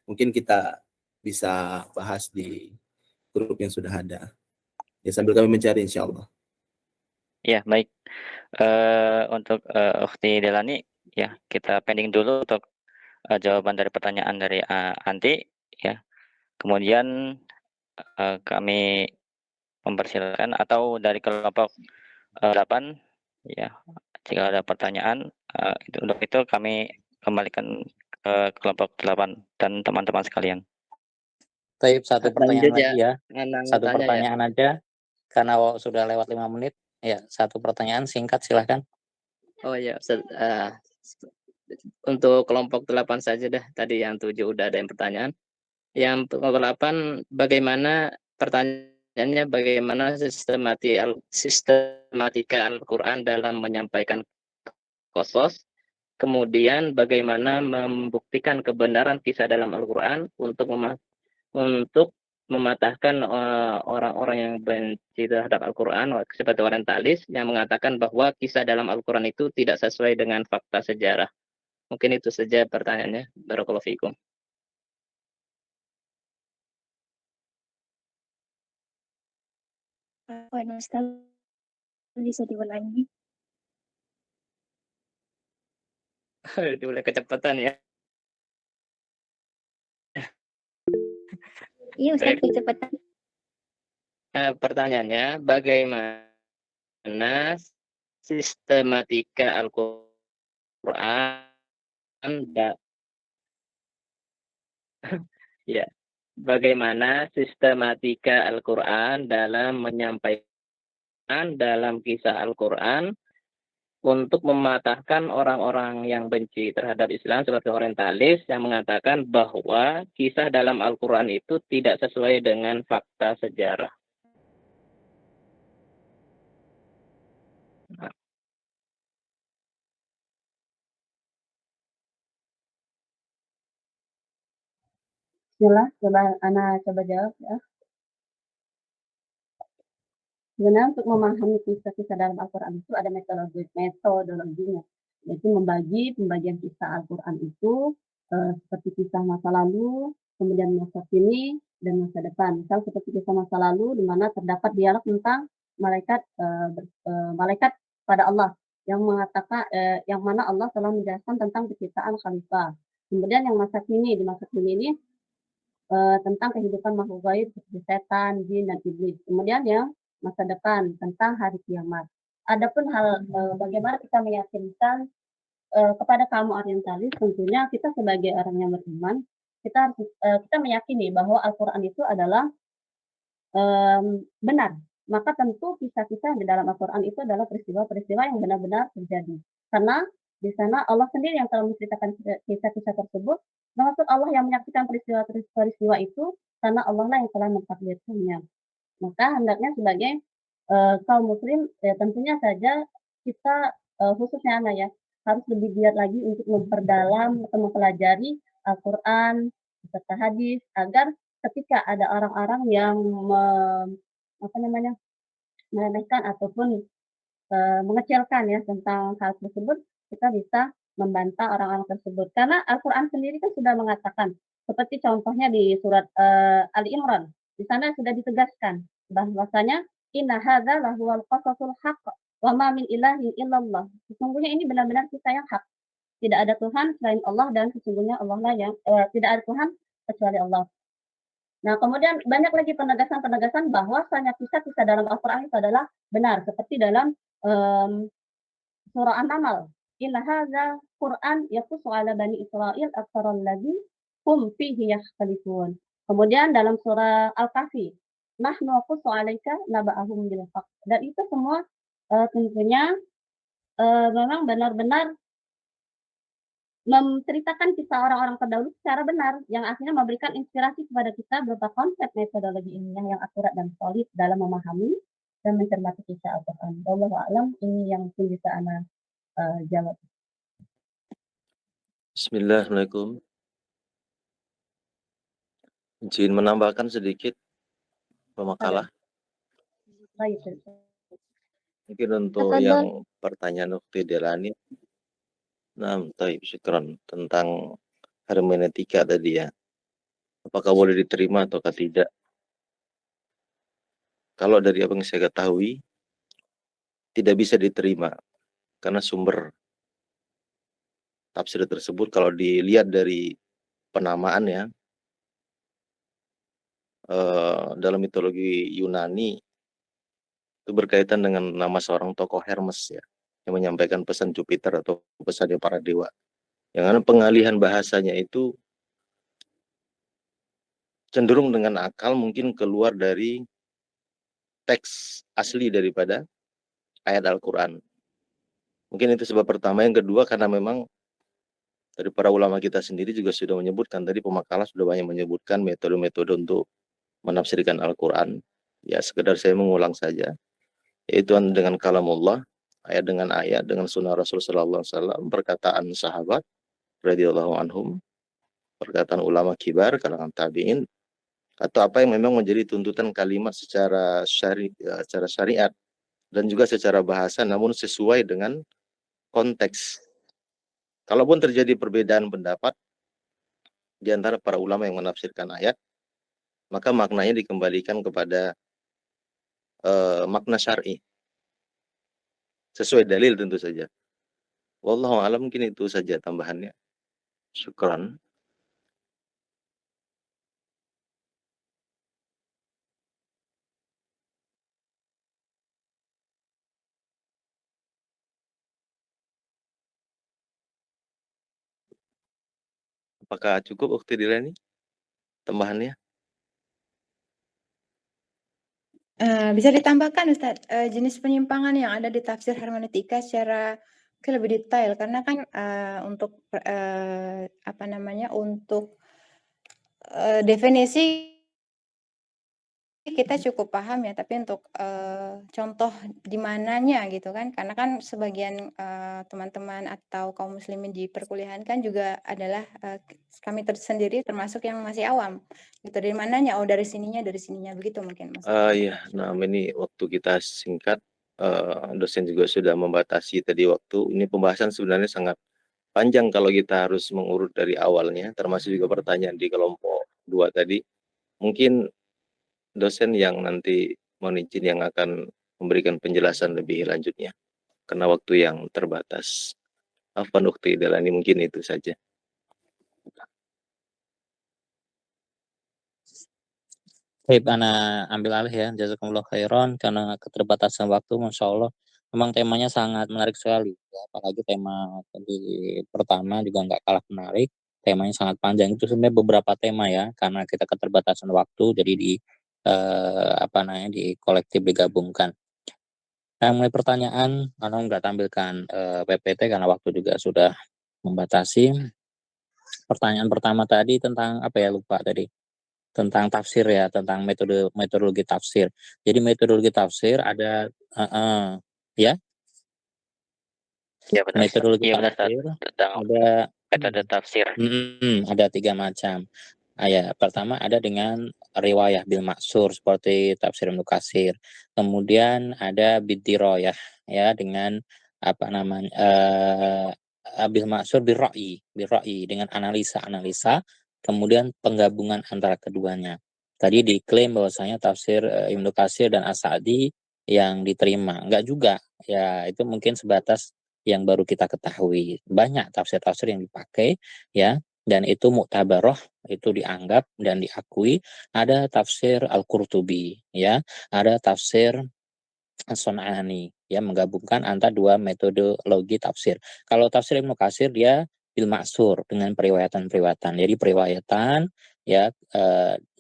mungkin kita bisa bahas di grup yang sudah ada. Ya sambil kami mencari insya Allah. Ya, baik. Untuk Ukhti Delani, ya kita pending dulu untuk jawaban dari pertanyaan dari Anti, ya. Kemudian kami mempersilakan atau dari kelompok 8, ya, jika ada pertanyaan untuk itu kami kembalikan ke kelompok 8 dan teman-teman sekalian. Taib, satu pertanyaan lagi ya. Satu tanya pertanyaan aja, karena sudah lewat 5 menit. Ya, satu pertanyaan singkat silahkan. Oh ya, untuk kelompok 8 saja dah. Tadi yang 7 udah ada yang pertanyaan. Yang kelompok 8, bagaimana pertanyaannya, bagaimana sistematika Al-Quran dalam menyampaikan qasas, kemudian bagaimana membuktikan kebenaran kisah dalam Al-Quran untuk mematahkan orang-orang yang benci terhadap Al-Quran seperti orientalis yang mengatakan bahwa kisah dalam Al-Quran itu tidak sesuai dengan fakta sejarah. Mungkin itu saja pertanyaannya. Barakallahu fiikum. Ustaz, bisa diulangi? Boleh kecepatan ya. Iya Ustaz, kecepatan. Pertanyaannya, bagaimana sistematika Al-Quran ya, bagaimana sistematika Al-Quran dalam menyampaikan dalam kisah Al-Quran untuk mematahkan orang-orang yang benci terhadap Islam seperti orientalis yang mengatakan bahwa kisah dalam Al-Quran itu tidak sesuai dengan fakta sejarah. Bismillah, coba jawab ya. Sebenarnya untuk memahami kisah-kisah dalam Al-Quran itu ada metodologinya, yaitu membagi pembagian kisah Al-Quran itu seperti kisah masa lalu, kemudian masa kini, dan masa depan. Misal seperti kisah masa lalu di mana terdapat dialog tentang malaikat malaikat pada Allah yang mengatakan yang mana Allah telah menjelaskan tentang penciptaan khalifah. Kemudian yang masa kini, di masa kini ini tentang kehidupan makhluk gaib seperti setan, jin, dan iblis. Kemudian yang masa depan tentang hari kiamat. Adapun hal bagaimana kita meyakinkan kepada kaum orientalis, tentunya kita sebagai orang yang beriman, kita harus kita meyakini bahwa Al-Quran itu adalah benar. Maka tentu kisah-kisah di dalam Al-Quran itu adalah peristiwa-peristiwa yang benar-benar terjadi. Karena di sana Allah sendiri yang telah menceritakan kisah-kisah tersebut, maksud Allah yang menyaksikan peristiwa itu, karena Allah lah yang telah mentakdirkannya. Maka hendaknya sebagai kaum muslim, tentunya saja kita khususnya anak ya, harus lebih giat lagi untuk memperdalam atau mempelajari Al-Quran serta hadis agar ketika ada orang-orang yang meremehkan ataupun mengecilkan ya tentang hal tersebut, kita bisa membantah orang-orang tersebut. Karena Al-Quran sendiri kan sudah mengatakan, seperti contohnya di surat Ali Imran, di sana sudah ditegaskan bahwasanya inna hadza lahuwal qasasul haqq wa ma min ilahin illallah. Sesungguhnya ini benar-benar kisah yang hak. Tidak ada Tuhan selain Allah dan sesungguhnya Allah lah yang tidak ada Tuhan kecuali Allah. Nah, kemudian banyak lagi penegasan-penegasan bahwasanya kisah-kisah dalam Al-Quran itu adalah benar, seperti dalam surah An-Naml. Inna hadza Qur'an yaqussu 'ala bani Israil aktsaral ladzi hum fihi yakhtalifun. Kemudian dalam surah Al-Kahfi, nahnu naqussu 'alaika naba'ahum bil haqq. Dan itu semua tentunya memang benar-benar menceritakan kisah orang-orang terdahulu secara benar, yang akhirnya memberikan inspirasi kepada kita berupa konsep metodologi ilmiah yang akurat dan solid dalam memahami dan mencermati kisah Al-Quran. Wallahu a'lam, ini yang mungkin bisa Ana jawab. Bismillahirrahmanirrahim. Izin menambahkan sedikit pemakalah. Baik. Mungkin untuk yang pertanyaan Ukti Delani. Nah, syukran tentang hermeneutika tadi ya. Apakah boleh diterima atau tidak? Kalau dari apa yang saya ketahui, tidak bisa diterima. Karena sumber tafsir tersebut kalau dilihat dari penamaan ya, dalam mitologi Yunani, itu berkaitan dengan nama seorang tokoh Hermes ya, yang menyampaikan pesan Jupiter atau pesannya para dewa. Yang mana pengalihan bahasanya itu cenderung dengan akal mungkin keluar dari teks asli daripada ayat Al-Quran. Mungkin itu sebab pertama. Yang kedua, karena memang dari para ulama kita sendiri juga sudah menyebutkan, tadi pemakalah sudah banyak menyebutkan metode-metode untuk menafsirkan Al-Quran. Ya, sekedar saya mengulang saja. Yaitu dengan kalamullah, ayat dengan ayat, dengan sunnah Rasul sallallahu alaihi wasallam, perkataan sahabat radhiyallahu anhum, perkataan ulama kibar kalangan tabi'in, atau apa yang memang menjadi tuntutan kalimat secara syariat dan juga secara bahasa, namun sesuai dengan konteks. Kalaupun terjadi perbedaan pendapat di antara para ulama yang menafsirkan ayat, maka maknanya dikembalikan kepada makna syar'i sesuai dalil tentu saja. Wallahu a'lam, mungkin itu saja tambahannya. Syukran. Apakah cukup Ukti Dilani tambahannya? Bisa ditambahkan Ustadz, jenis penyimpangan yang ada di tafsir hermeneutika secara lebih detail, karena kan untuk untuk definisi kita cukup paham ya, tapi untuk contoh di mananya gitu kan, karena kan sebagian teman-teman atau kaum muslimin di perkuliahan kan juga adalah kami tersendiri termasuk yang masih awam gitu. Dari mananya? Oh, dari sininya begitu mungkin Mas. Iya, nah ini waktu kita singkat, dosen juga sudah membatasi tadi waktu. Ini pembahasan sebenarnya sangat panjang kalau kita harus mengurut dari awalnya, termasuk juga pertanyaan di kelompok 2 tadi. mungkin dosen yang nanti mohon izin yang akan memberikan penjelasan lebih lanjutnya karena waktu yang terbatas. Afwan ukhti Delani, mungkin itu saja. Baik, Ana ambil alih ya, jazakumullah khairan, karena keterbatasan waktu, Masya Allah, memang temanya sangat menarik sekali, ya. Apalagi tema di pertama juga nggak kalah menarik, temanya sangat panjang, itu sebenarnya beberapa tema ya, karena kita keterbatasan waktu, jadi di kolektif digabungkan. Nah, mulai pertanyaan, Ana nggak tampilkan PPT karena waktu juga sudah membatasi. Pertanyaan pertama tadi tentang apa ya, lupa tadi. Tentang tafsir ya, tentang metodologi tafsir. Jadi metodologi tafsir ada ya, Ya benar. metodologi Iya benar, tafsir tentang ada metode tafsir. ada 3 macam. Ya, pertama ada dengan riwayah bil maksur seperti tafsir Ibnu Katsir. Kemudian ada bidiroyah ya dengan apa namanya bil maksur bil ra'yi dengan analisa-analisa, kemudian penggabungan antara keduanya. Tadi diklaim bahwasanya tafsir Ibnu Katsir dan As-Sa'di yang diterima. Enggak juga. Ya, itu mungkin sebatas yang baru kita ketahui. Banyak tafsir-tafsir yang dipakai ya, dan itu muktabaroh, itu dianggap dan diakui. Ada tafsir Al-Qurtubi ya, ada tafsir As-Sun'ani ya, menggabungkan antara dua metodologi tafsir. Kalau tafsir Ibnu Katsir dia bil maksur dengan periwayatan-periwayatan. Jadi periwayatan ya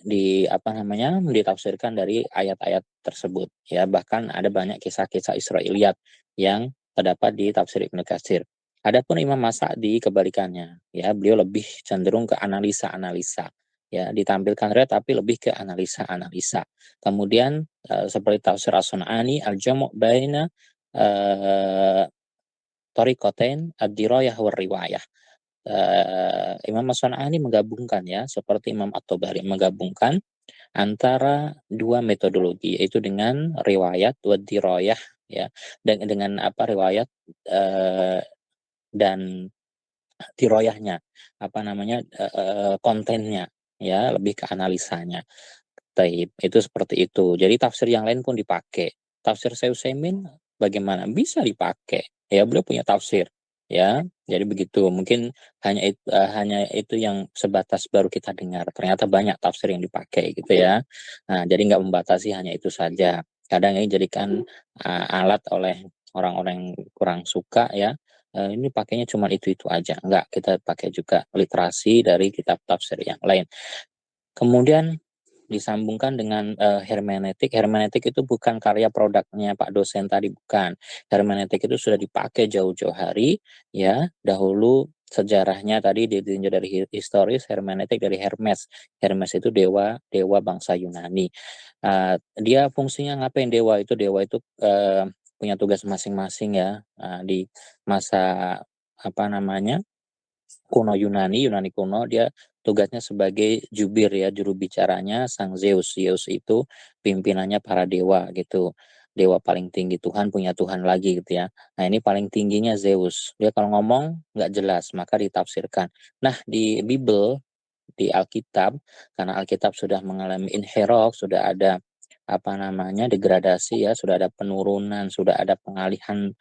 ditafsirkan dari ayat-ayat tersebut ya, bahkan ada banyak kisah-kisah Israiliyat yang terdapat di tafsir Ibnu Katsir. Adapun Imam As-Sa'di kebalikannya ya, beliau lebih cenderung ke analisa-analisa ya, ditampilkan real tapi lebih ke analisa-analisa. Kemudian seperti tafsir As-Sun'ani al-jamu' baina tariqatain ad-dirayah war riwayah. Imam As-Sun'ani menggabungkan ya, seperti Imam At-Tabari menggabungkan antara dua metodologi, yaitu dengan riwayat wa dirayah ya, dan dengan riwayat dan dirayahnya, kontennya ya, lebih ke analisanya. Taib, itu seperti itu. Jadi tafsir yang lain pun dipakai. Tafsir Syekh Utsaimin bagaimana? Bisa dipakai. Ya, beliau punya tafsir. Ya, jadi begitu. Mungkin hanya itu yang sebatas baru kita dengar. Ternyata banyak tafsir yang dipakai gitu ya. Nah, jadi nggak membatasi hanya itu saja. Kadang ini jadikan alat oleh orang-orang yang kurang suka ya. Ini pakainya cuma itu aja. Enggak, kita pakai juga literasi dari kitab tafsir yang lain. Kemudian disambungkan dengan hermeneutik. Hermeneutik itu bukan karya produknya Pak dosen tadi, bukan. Hermeneutik itu sudah dipakai jauh-jauh hari ya. Dahulu sejarahnya tadi ditinjau dari historis, hermeneutik dari Hermes. Hermes itu dewa bangsa Yunani. Dia fungsinya ngapain dewa itu? Dewa itu punya tugas masing-masing ya. Di masa kuno Yunani kuno, dia tugasnya sebagai jubir ya, juru bicaranya sang Zeus. Zeus itu pimpinannya para dewa gitu. Dewa paling tinggi, Tuhan punya Tuhan lagi gitu ya. Nah, ini paling tingginya Zeus. Dia kalau ngomong nggak jelas, maka ditafsirkan. Nah, di Bible, di Alkitab, karena Alkitab sudah mengalami inherok, sudah ada degradasi ya, sudah ada penurunan, sudah ada pengalihan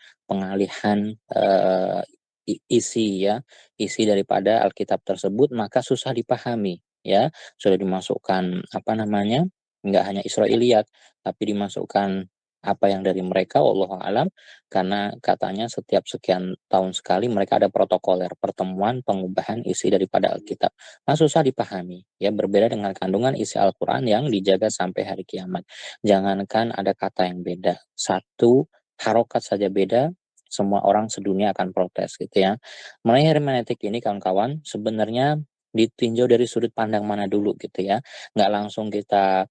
isi daripada Alkitab tersebut, maka susah dipahami ya. Sudah dimasukkan nggak hanya Israiliyat, tapi dimasukkan apa yang dari mereka, wallahu alam, karena katanya setiap sekian tahun sekali mereka ada protokoler pertemuan pengubahan isi daripada Alkitab. Nah, susah dipahami ya, berbeda dengan kandungan isi Al-Qur'an yang dijaga sampai hari kiamat. Jangankan ada kata yang beda, satu harokat saja beda, semua orang sedunia akan protes gitu ya. Mulai hermeneutik ini kawan-kawan sebenarnya ditinjau dari sudut pandang mana dulu gitu ya. Nggak langsung kita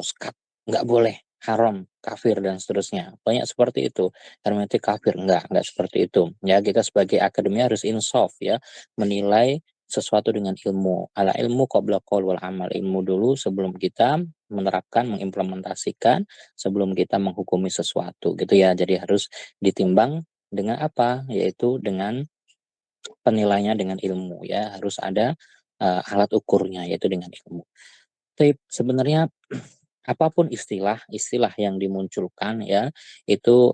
skat, nggak boleh, haram, kafir dan seterusnya. Banyak seperti itu. Hermeneutik kafir, enggak seperti itu. Ya, kita sebagai akademi harus insaf ya, menilai sesuatu dengan ilmu. Ala ilmu qabla qaul wal amal. Ilmu dulu sebelum kita menerapkan, mengimplementasikan, sebelum kita menghukumi sesuatu gitu ya. Jadi harus ditimbang dengan apa? Yaitu dengan penilainya dengan ilmu ya. Harus ada alat ukurnya, yaitu dengan ilmu. sebenarnya apapun istilah yang dimunculkan ya, itu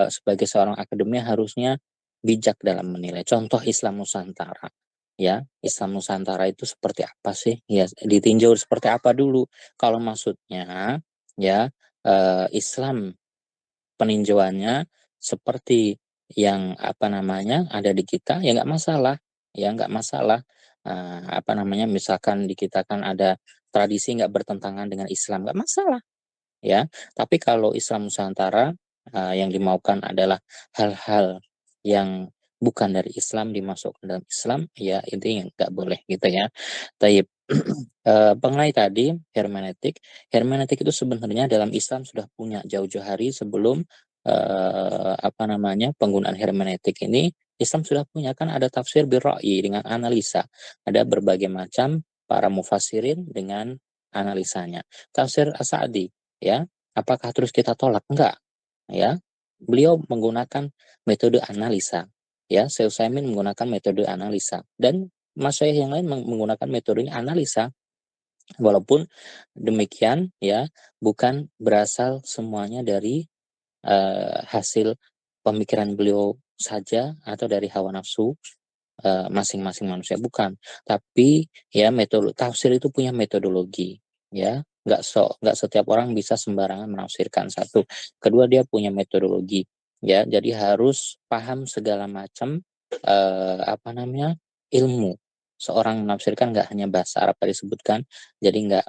sebagai seorang akademisi harusnya bijak dalam menilai. Contoh Islam Nusantara, ya, Islam Nusantara itu seperti apa sih? Ya, ditinjau seperti apa dulu. Kalau maksudnya ya Islam peninjauannya seperti yang apa namanya ada di kita, ya nggak masalah, ya nggak masalah. Apa namanya, misalkan di kita kan ada tradisi nggak bertentangan dengan Islam, nggak masalah, ya. Tapi kalau Islam Nusantara yang dimaukan adalah hal-hal yang bukan dari Islam dimasukkan dalam Islam, ya intinya nggak boleh gitu ya. Taib. Mengenai tadi hermeneutik itu sebenarnya dalam Islam sudah punya jauh-jauh hari sebelum apa namanya penggunaan hermeneutik ini. Islam sudah punya, kan ada tafsir birra'yi dengan analisa, ada berbagai macam para mufassirin dengan analisanya. Tafsir As-Sa'di, ya, apakah terus kita tolak? Enggak, ya. Beliau menggunakan metode analisa, ya. Syekh Utsaimin menggunakan metode analisa, dan masyayikh yang lain menggunakan metodenya analisa. Walaupun demikian, ya, bukan berasal semuanya dari hasil pemikiran beliau saja atau dari hawa nafsu masing-masing manusia, bukan. Tapi ya metode tafsir itu punya metodologi, ya. Nggak setiap orang bisa sembarangan menafsirkan. Satu, kedua dia punya metodologi, ya. Jadi harus paham segala macam apa namanya ilmu. Seorang menafsirkan nggak hanya bahasa Arab tadi sebutkan, jadi nggak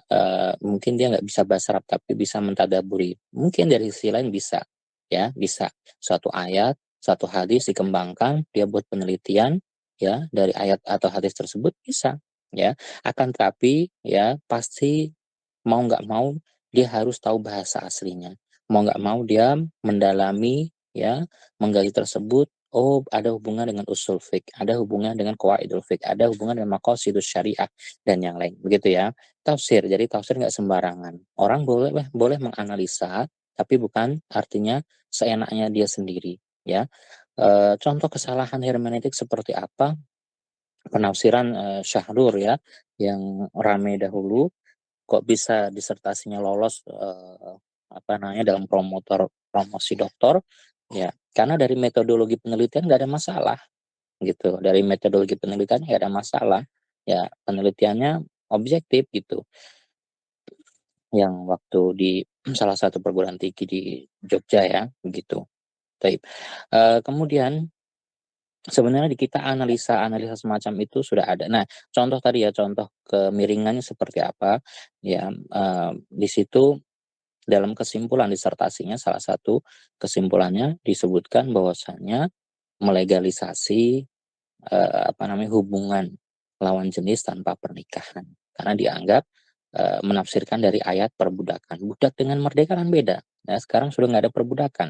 mungkin dia nggak bisa bahasa Arab tapi bisa mentadaburi. Mungkin dari sisi lain bisa, ya, bisa. Suatu ayat, satu hadis dikembangkan, dia buat penelitian, ya, dari ayat atau hadis tersebut bisa, ya. Akan tetapi ya pasti mau nggak mau dia harus tahu bahasa aslinya. Mau nggak mau dia mendalami, ya, menggali tersebut. Oh, ada hubungan dengan usul fiqh, ada hubungan dengan qawaidul fiqh, ada hubungan dengan maqasidus syariah dan yang lain, begitu ya. Tafsir, jadi tafsir nggak sembarangan. Orang boleh menganalisa, tapi bukan artinya seenaknya dia sendiri, ya. Contoh kesalahan hermeneutik seperti apa? Penafsiran Syahrur, ya, yang ramai dahulu, kok bisa disertasinya lolos apa namanya dalam promosi doktor, ya, karena dari metodologi penelitian nggak ada masalah, gitu. Dari metodologi penelitian nggak ada masalah, ya, penelitiannya objektif gitu. Yang waktu di salah satu perguruan tinggi di Jogja, ya, begitu. Baik. Kemudian sebenarnya di kita analisa semacam itu sudah ada. Nah, contoh tadi ya, contoh kemiringannya seperti apa, ya, di situ dalam kesimpulan disertasinya salah satu kesimpulannya disebutkan bahwasanya melegalisasi apa namanya hubungan lawan jenis tanpa pernikahan, karena dianggap menafsirkan dari ayat perbudakan. Budak dengan merdeka kan beda. Nah, sekarang sudah nggak ada perbudakan,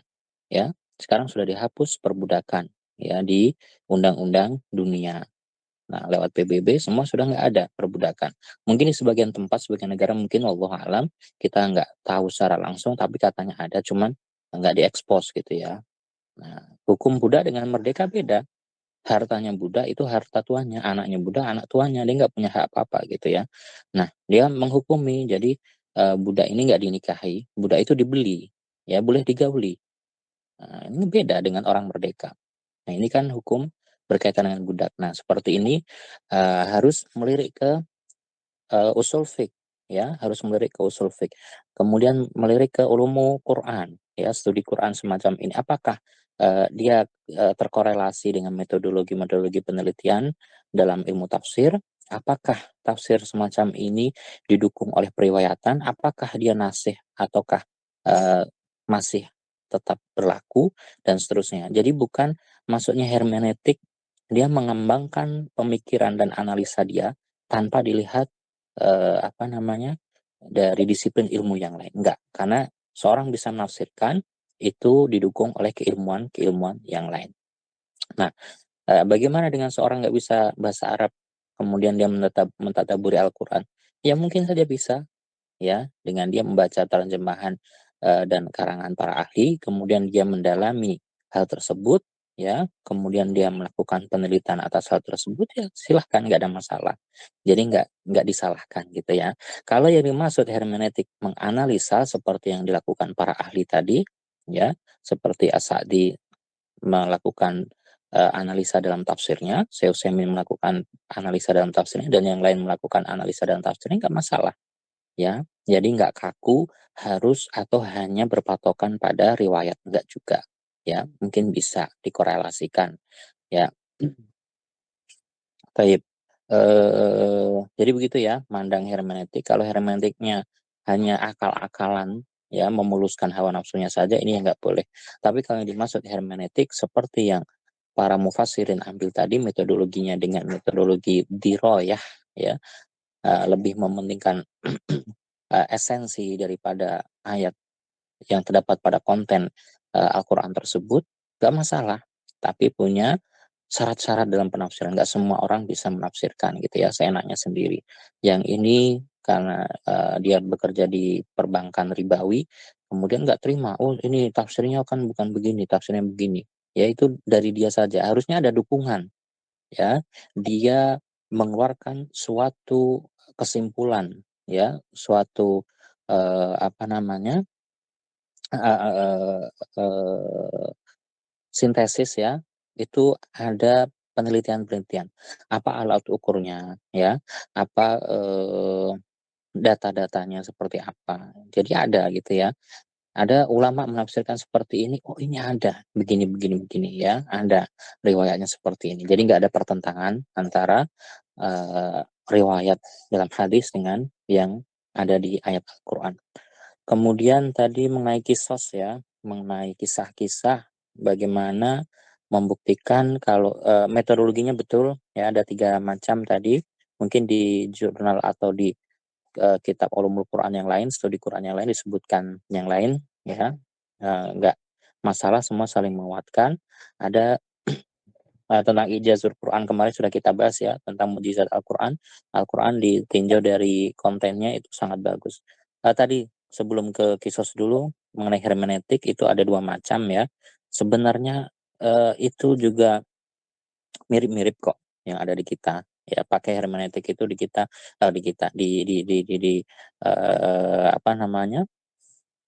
ya. Sekarang sudah dihapus perbudakan, ya, di undang-undang dunia. Nah, lewat PBB semua sudah nggak ada perbudakan. Mungkin di sebagian tempat, sebagian negara mungkin wallahu alam kita nggak tahu secara langsung, tapi katanya ada, cuman nggak diekspos gitu ya. Nah, hukum budak dengan merdeka beda. Hartanya budak itu harta tuannya, anaknya budak anak tuannya, dia nggak punya hak apa-apa gitu ya. Nah, dia menghukumi, jadi budak ini nggak dinikahi, budak itu dibeli, ya, boleh digauli. Nah, ini beda dengan orang merdeka. Nah, ini kan hukum berkaitan dengan budak. Nah, seperti ini harus melirik ke usul fiqh, ya, harus melirik ke usul fiqh. Kemudian melirik ke ulumu Quran, ya, studi Quran semacam ini. Apakah dia terkorelasi dengan metodologi penelitian dalam ilmu tafsir? Apakah tafsir semacam ini didukung oleh periwayatan? Apakah dia nasih ataukah masih tetap berlaku dan seterusnya. Jadi bukan maksudnya hermeneutik dia mengembangkan pemikiran dan analisa dia tanpa dilihat apa namanya dari disiplin ilmu yang lain. Enggak, karena seorang bisa menafsirkan itu didukung oleh keilmuan yang lain. Nah, bagaimana dengan seorang nggak bisa bahasa Arab kemudian dia mentadaburi Al-Quran? Ya mungkin saja bisa, ya, dengan dia membaca terjemahan dan karangan para ahli, kemudian dia mendalami hal tersebut, ya, kemudian dia melakukan penelitian atas hal tersebut, ya silahkan, nggak ada masalah. Jadi nggak disalahkan gitu ya. Kalau yang dimaksud hermeneutik menganalisa seperti yang dilakukan para ahli tadi, ya, seperti As-Sa'di melakukan analisa dalam tafsirnya, Syekh Utsaimin melakukan analisa dalam tafsirnya, dan yang lain melakukan analisa dalam tafsirnya, nggak masalah, ya. Jadi nggak kaku harus atau hanya berpatokan pada riwayat, enggak juga, ya. Mungkin bisa dikorelasikan, ya. Baik. Jadi begitu ya, mandang hermeneutik. Kalau hermeneutiknya hanya akal-akalan, ya, memuluskan hawa nafsunya saja, ini yang nggak boleh. Tapi kalau yang dimaksud hermeneutik seperti yang para mufassirin ambil tadi, metodologinya dengan metodologi diroyah, ya, lebih mementingkan esensi daripada ayat yang terdapat pada konten Al-Quran tersebut, nggak masalah. Tapi punya syarat-syarat dalam penafsiran. Nggak semua orang bisa menafsirkan gitu ya, seenaknya sendiri. Yang ini karena dia bekerja di perbankan ribawi, kemudian nggak terima, oh ini tafsirnya kan bukan begini, tafsirnya begini. Ya itu dari dia saja. Harusnya ada dukungan, ya. Dia mengeluarkan suatu kesimpulan, ya, suatu apa namanya, sintesis, ya, itu ada penelitian-penelitian. Apa alat ukurnya, ya, apa data-datanya seperti apa. Jadi ada gitu ya. Ada ulama menafsirkan seperti ini, oh ini ada begini begini begini, ya, ada riwayatnya seperti ini. Jadi nggak ada pertentangan antara riwayat dalam hadis dengan yang ada di ayat Al-Quran. Kemudian tadi mengenai kisos, ya, mengenai kisah-kisah, bagaimana membuktikan kalau metodologinya betul, ya, ada 3 macam tadi. Mungkin di jurnal atau di kitab Ulumul Quran yang lain, studi Quran yang lain disebutkan yang lain, ya. Nggak masalah, semua saling menguatkan. Ada tentang ijazul Quran kemarin sudah kita bahas, ya, tentang mukjizat Al-Quran. Al-Quran ditinjau dari kontennya itu sangat bagus. Tadi sebelum ke kisos dulu, mengenai hermeneutik itu ada 2 macam, ya. Sebenarnya itu juga mirip-mirip kok yang ada di kita, ya. Pakai hermeneutik itu di kita, apa namanya,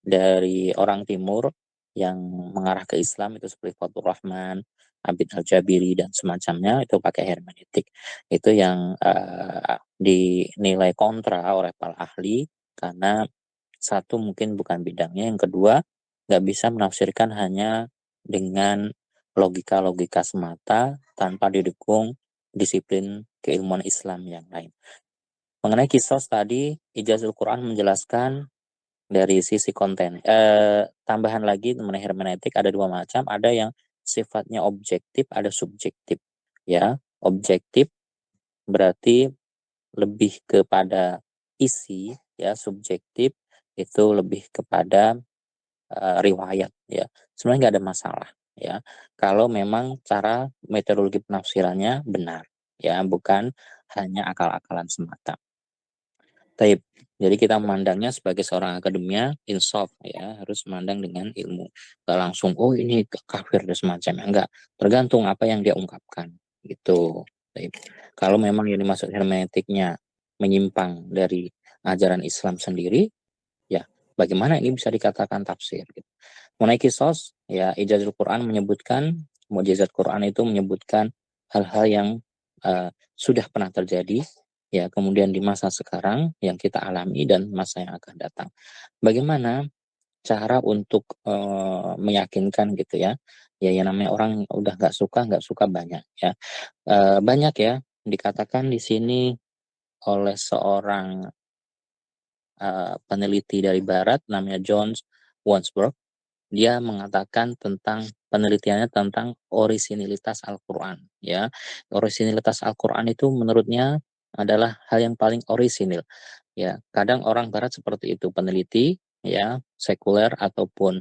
dari orang timur yang mengarah ke Islam itu seperti Fathur Rahman, Abid Al-Jabiri dan semacamnya, itu pakai hermeneutik. Itu yang dinilai kontra oleh para ahli karena satu mungkin bukan bidangnya, yang kedua nggak bisa menafsirkan hanya dengan logika-logika semata tanpa didukung disiplin keilmuan Islam yang lain. Mengenai kisos tadi, Ijazul Quran menjelaskan dari sisi konten. Tambahan lagi mengenai hermeneutik ada 2 macam, ada yang sifatnya objektif, ada subjektif, ya. Objektif berarti lebih kepada isi, ya. Subjektif itu lebih kepada riwayat, ya. Sebenarnya nggak ada masalah, ya, kalau memang cara metodologi penafsirannya benar, ya, bukan hanya akal-akalan semata. Taib. Jadi kita memandangnya sebagai seorang akademia, insaf, ya, harus memandang dengan ilmu. Nggak langsung, oh ini kafir dan semacamnya. Enggak. Tergantung apa yang dia ungkapkan. Gitu. Taib. Kalau memang yang dimaksud hermeneutiknya menyimpang dari ajaran Islam sendiri, ya bagaimana ini bisa dikatakan tafsir. Gitu. Mengenai kisos, ya, Ijazul Quran menyebutkan, mukjizat Quran itu menyebutkan hal-hal yang sudah pernah terjadi, ya, kemudian di masa sekarang yang kita alami dan masa yang akan datang. Bagaimana cara untuk meyakinkan gitu ya? Ya, yang namanya orang udah nggak suka banyak, ya. Banyak, ya, dikatakan di sini oleh seorang peneliti dari Barat namanya John Wansbrough. Dia mengatakan tentang penelitiannya tentang orisinilitas Al-Quran, ya. Orisinilitas Al-Quran itu menurutnya adalah hal yang paling orisinil, ya. Kadang orang Barat seperti itu, peneliti, ya, sekuler ataupun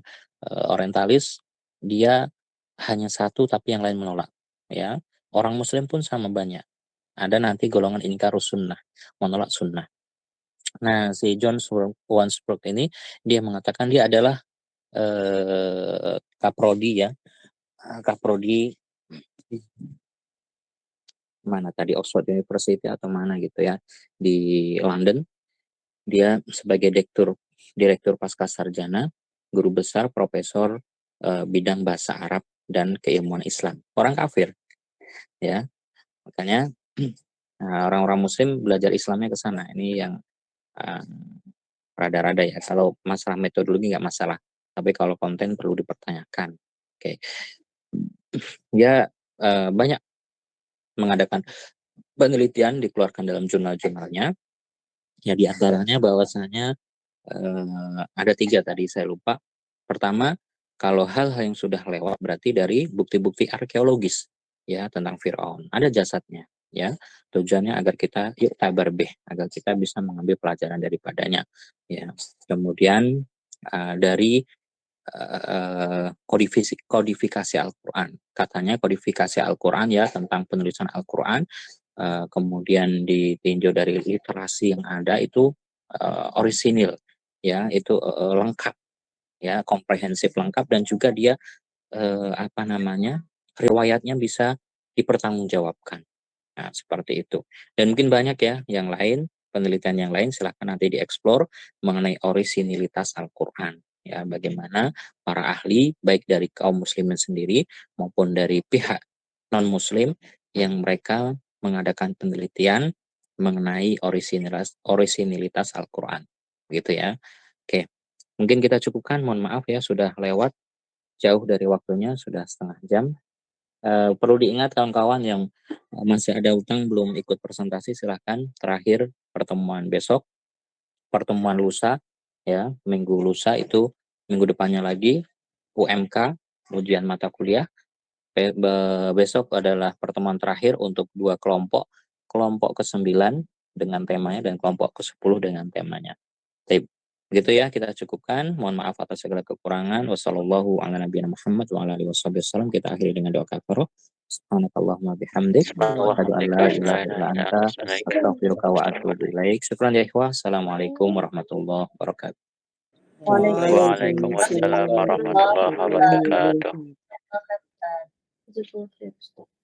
orientalis, dia hanya satu tapi yang lain menolak, ya. Orang Muslim pun sama banyak. Ada nanti golongan inkarus sunnah, menolak sunnah. Nah, si John Wansbrough ini dia mengatakan dia adalah kaprodi, ya, kaprodi mana tadi, Oxford University atau mana gitu ya, di London. Dia sebagai direktur pasca sarjana, guru besar, profesor bidang bahasa Arab dan keilmuan Islam. Orang kafir, ya. Makanya orang-orang Muslim belajar Islamnya ke sana. Ini yang rada-rada ya. Kalau masalah metodologi nggak masalah, tapi kalau konten perlu dipertanyakan. Oke, dia banyak mengadakan penelitian, dikeluarkan dalam jurnal-jurnalnya. Ya, di antaranya bahwasanya ada 3 tadi saya lupa. Pertama, kalau hal-hal yang sudah lewat berarti dari bukti-bukti arkeologis ya tentang Firaun. Ada jasadnya ya. Tujuannya agar kita tabar bih, agar kita bisa mengambil pelajaran daripadanya ya. Kemudian dari kodifikasi Al-Qur'an. Katanya kodifikasi Al-Qur'an ya, tentang penulisan Al-Qur'an, kemudian ditinjau dari literasi yang ada itu orisinil ya, itu lengkap ya, komprehensif, lengkap, dan juga dia riwayatnya bisa dipertanggungjawabkan. Nah, seperti itu. Dan mungkin banyak ya yang lain, penelitian yang lain, silahkan nanti dieksplor mengenai orisinilitas Al-Qur'an ya, bagaimana para ahli baik dari kaum muslimin sendiri maupun dari pihak non muslim yang mereka mengadakan penelitian mengenai orisinilitas Al-Qur'an gitu ya. Oke, mungkin kita cukupkan, mohon maaf ya sudah lewat jauh dari waktunya, sudah setengah jam. Perlu diingat kawan-kawan yang masih ada utang belum ikut presentasi, silahkan. Terakhir pertemuan besok, pertemuan lusa ya, minggu lusa itu, minggu depannya lagi UMK, ujian mata kuliah. Besok adalah pertemuan terakhir untuk 2 kelompok, kelompok ke-9 dengan temanya dan kelompok ke-10 dengan temanya. Baik, begitu ya, kita cukupkan. Mohon maaf atas segala kekurangan. Wassallallahu ala nabiyina Muhammad wa ala alihi wasallam. Kita akhiri dengan doa kafarah. Subhanakallahumma bihamdik, asyhadu an la ilaha illa anta, astaghfiruka wa atubu ilaik. Syukran ya ikhwah. Assalamualaikum warahmatullahi wabarakatuh. Waalaikumsalam warahmatullahi wabarakatuh. Wabarakatuh.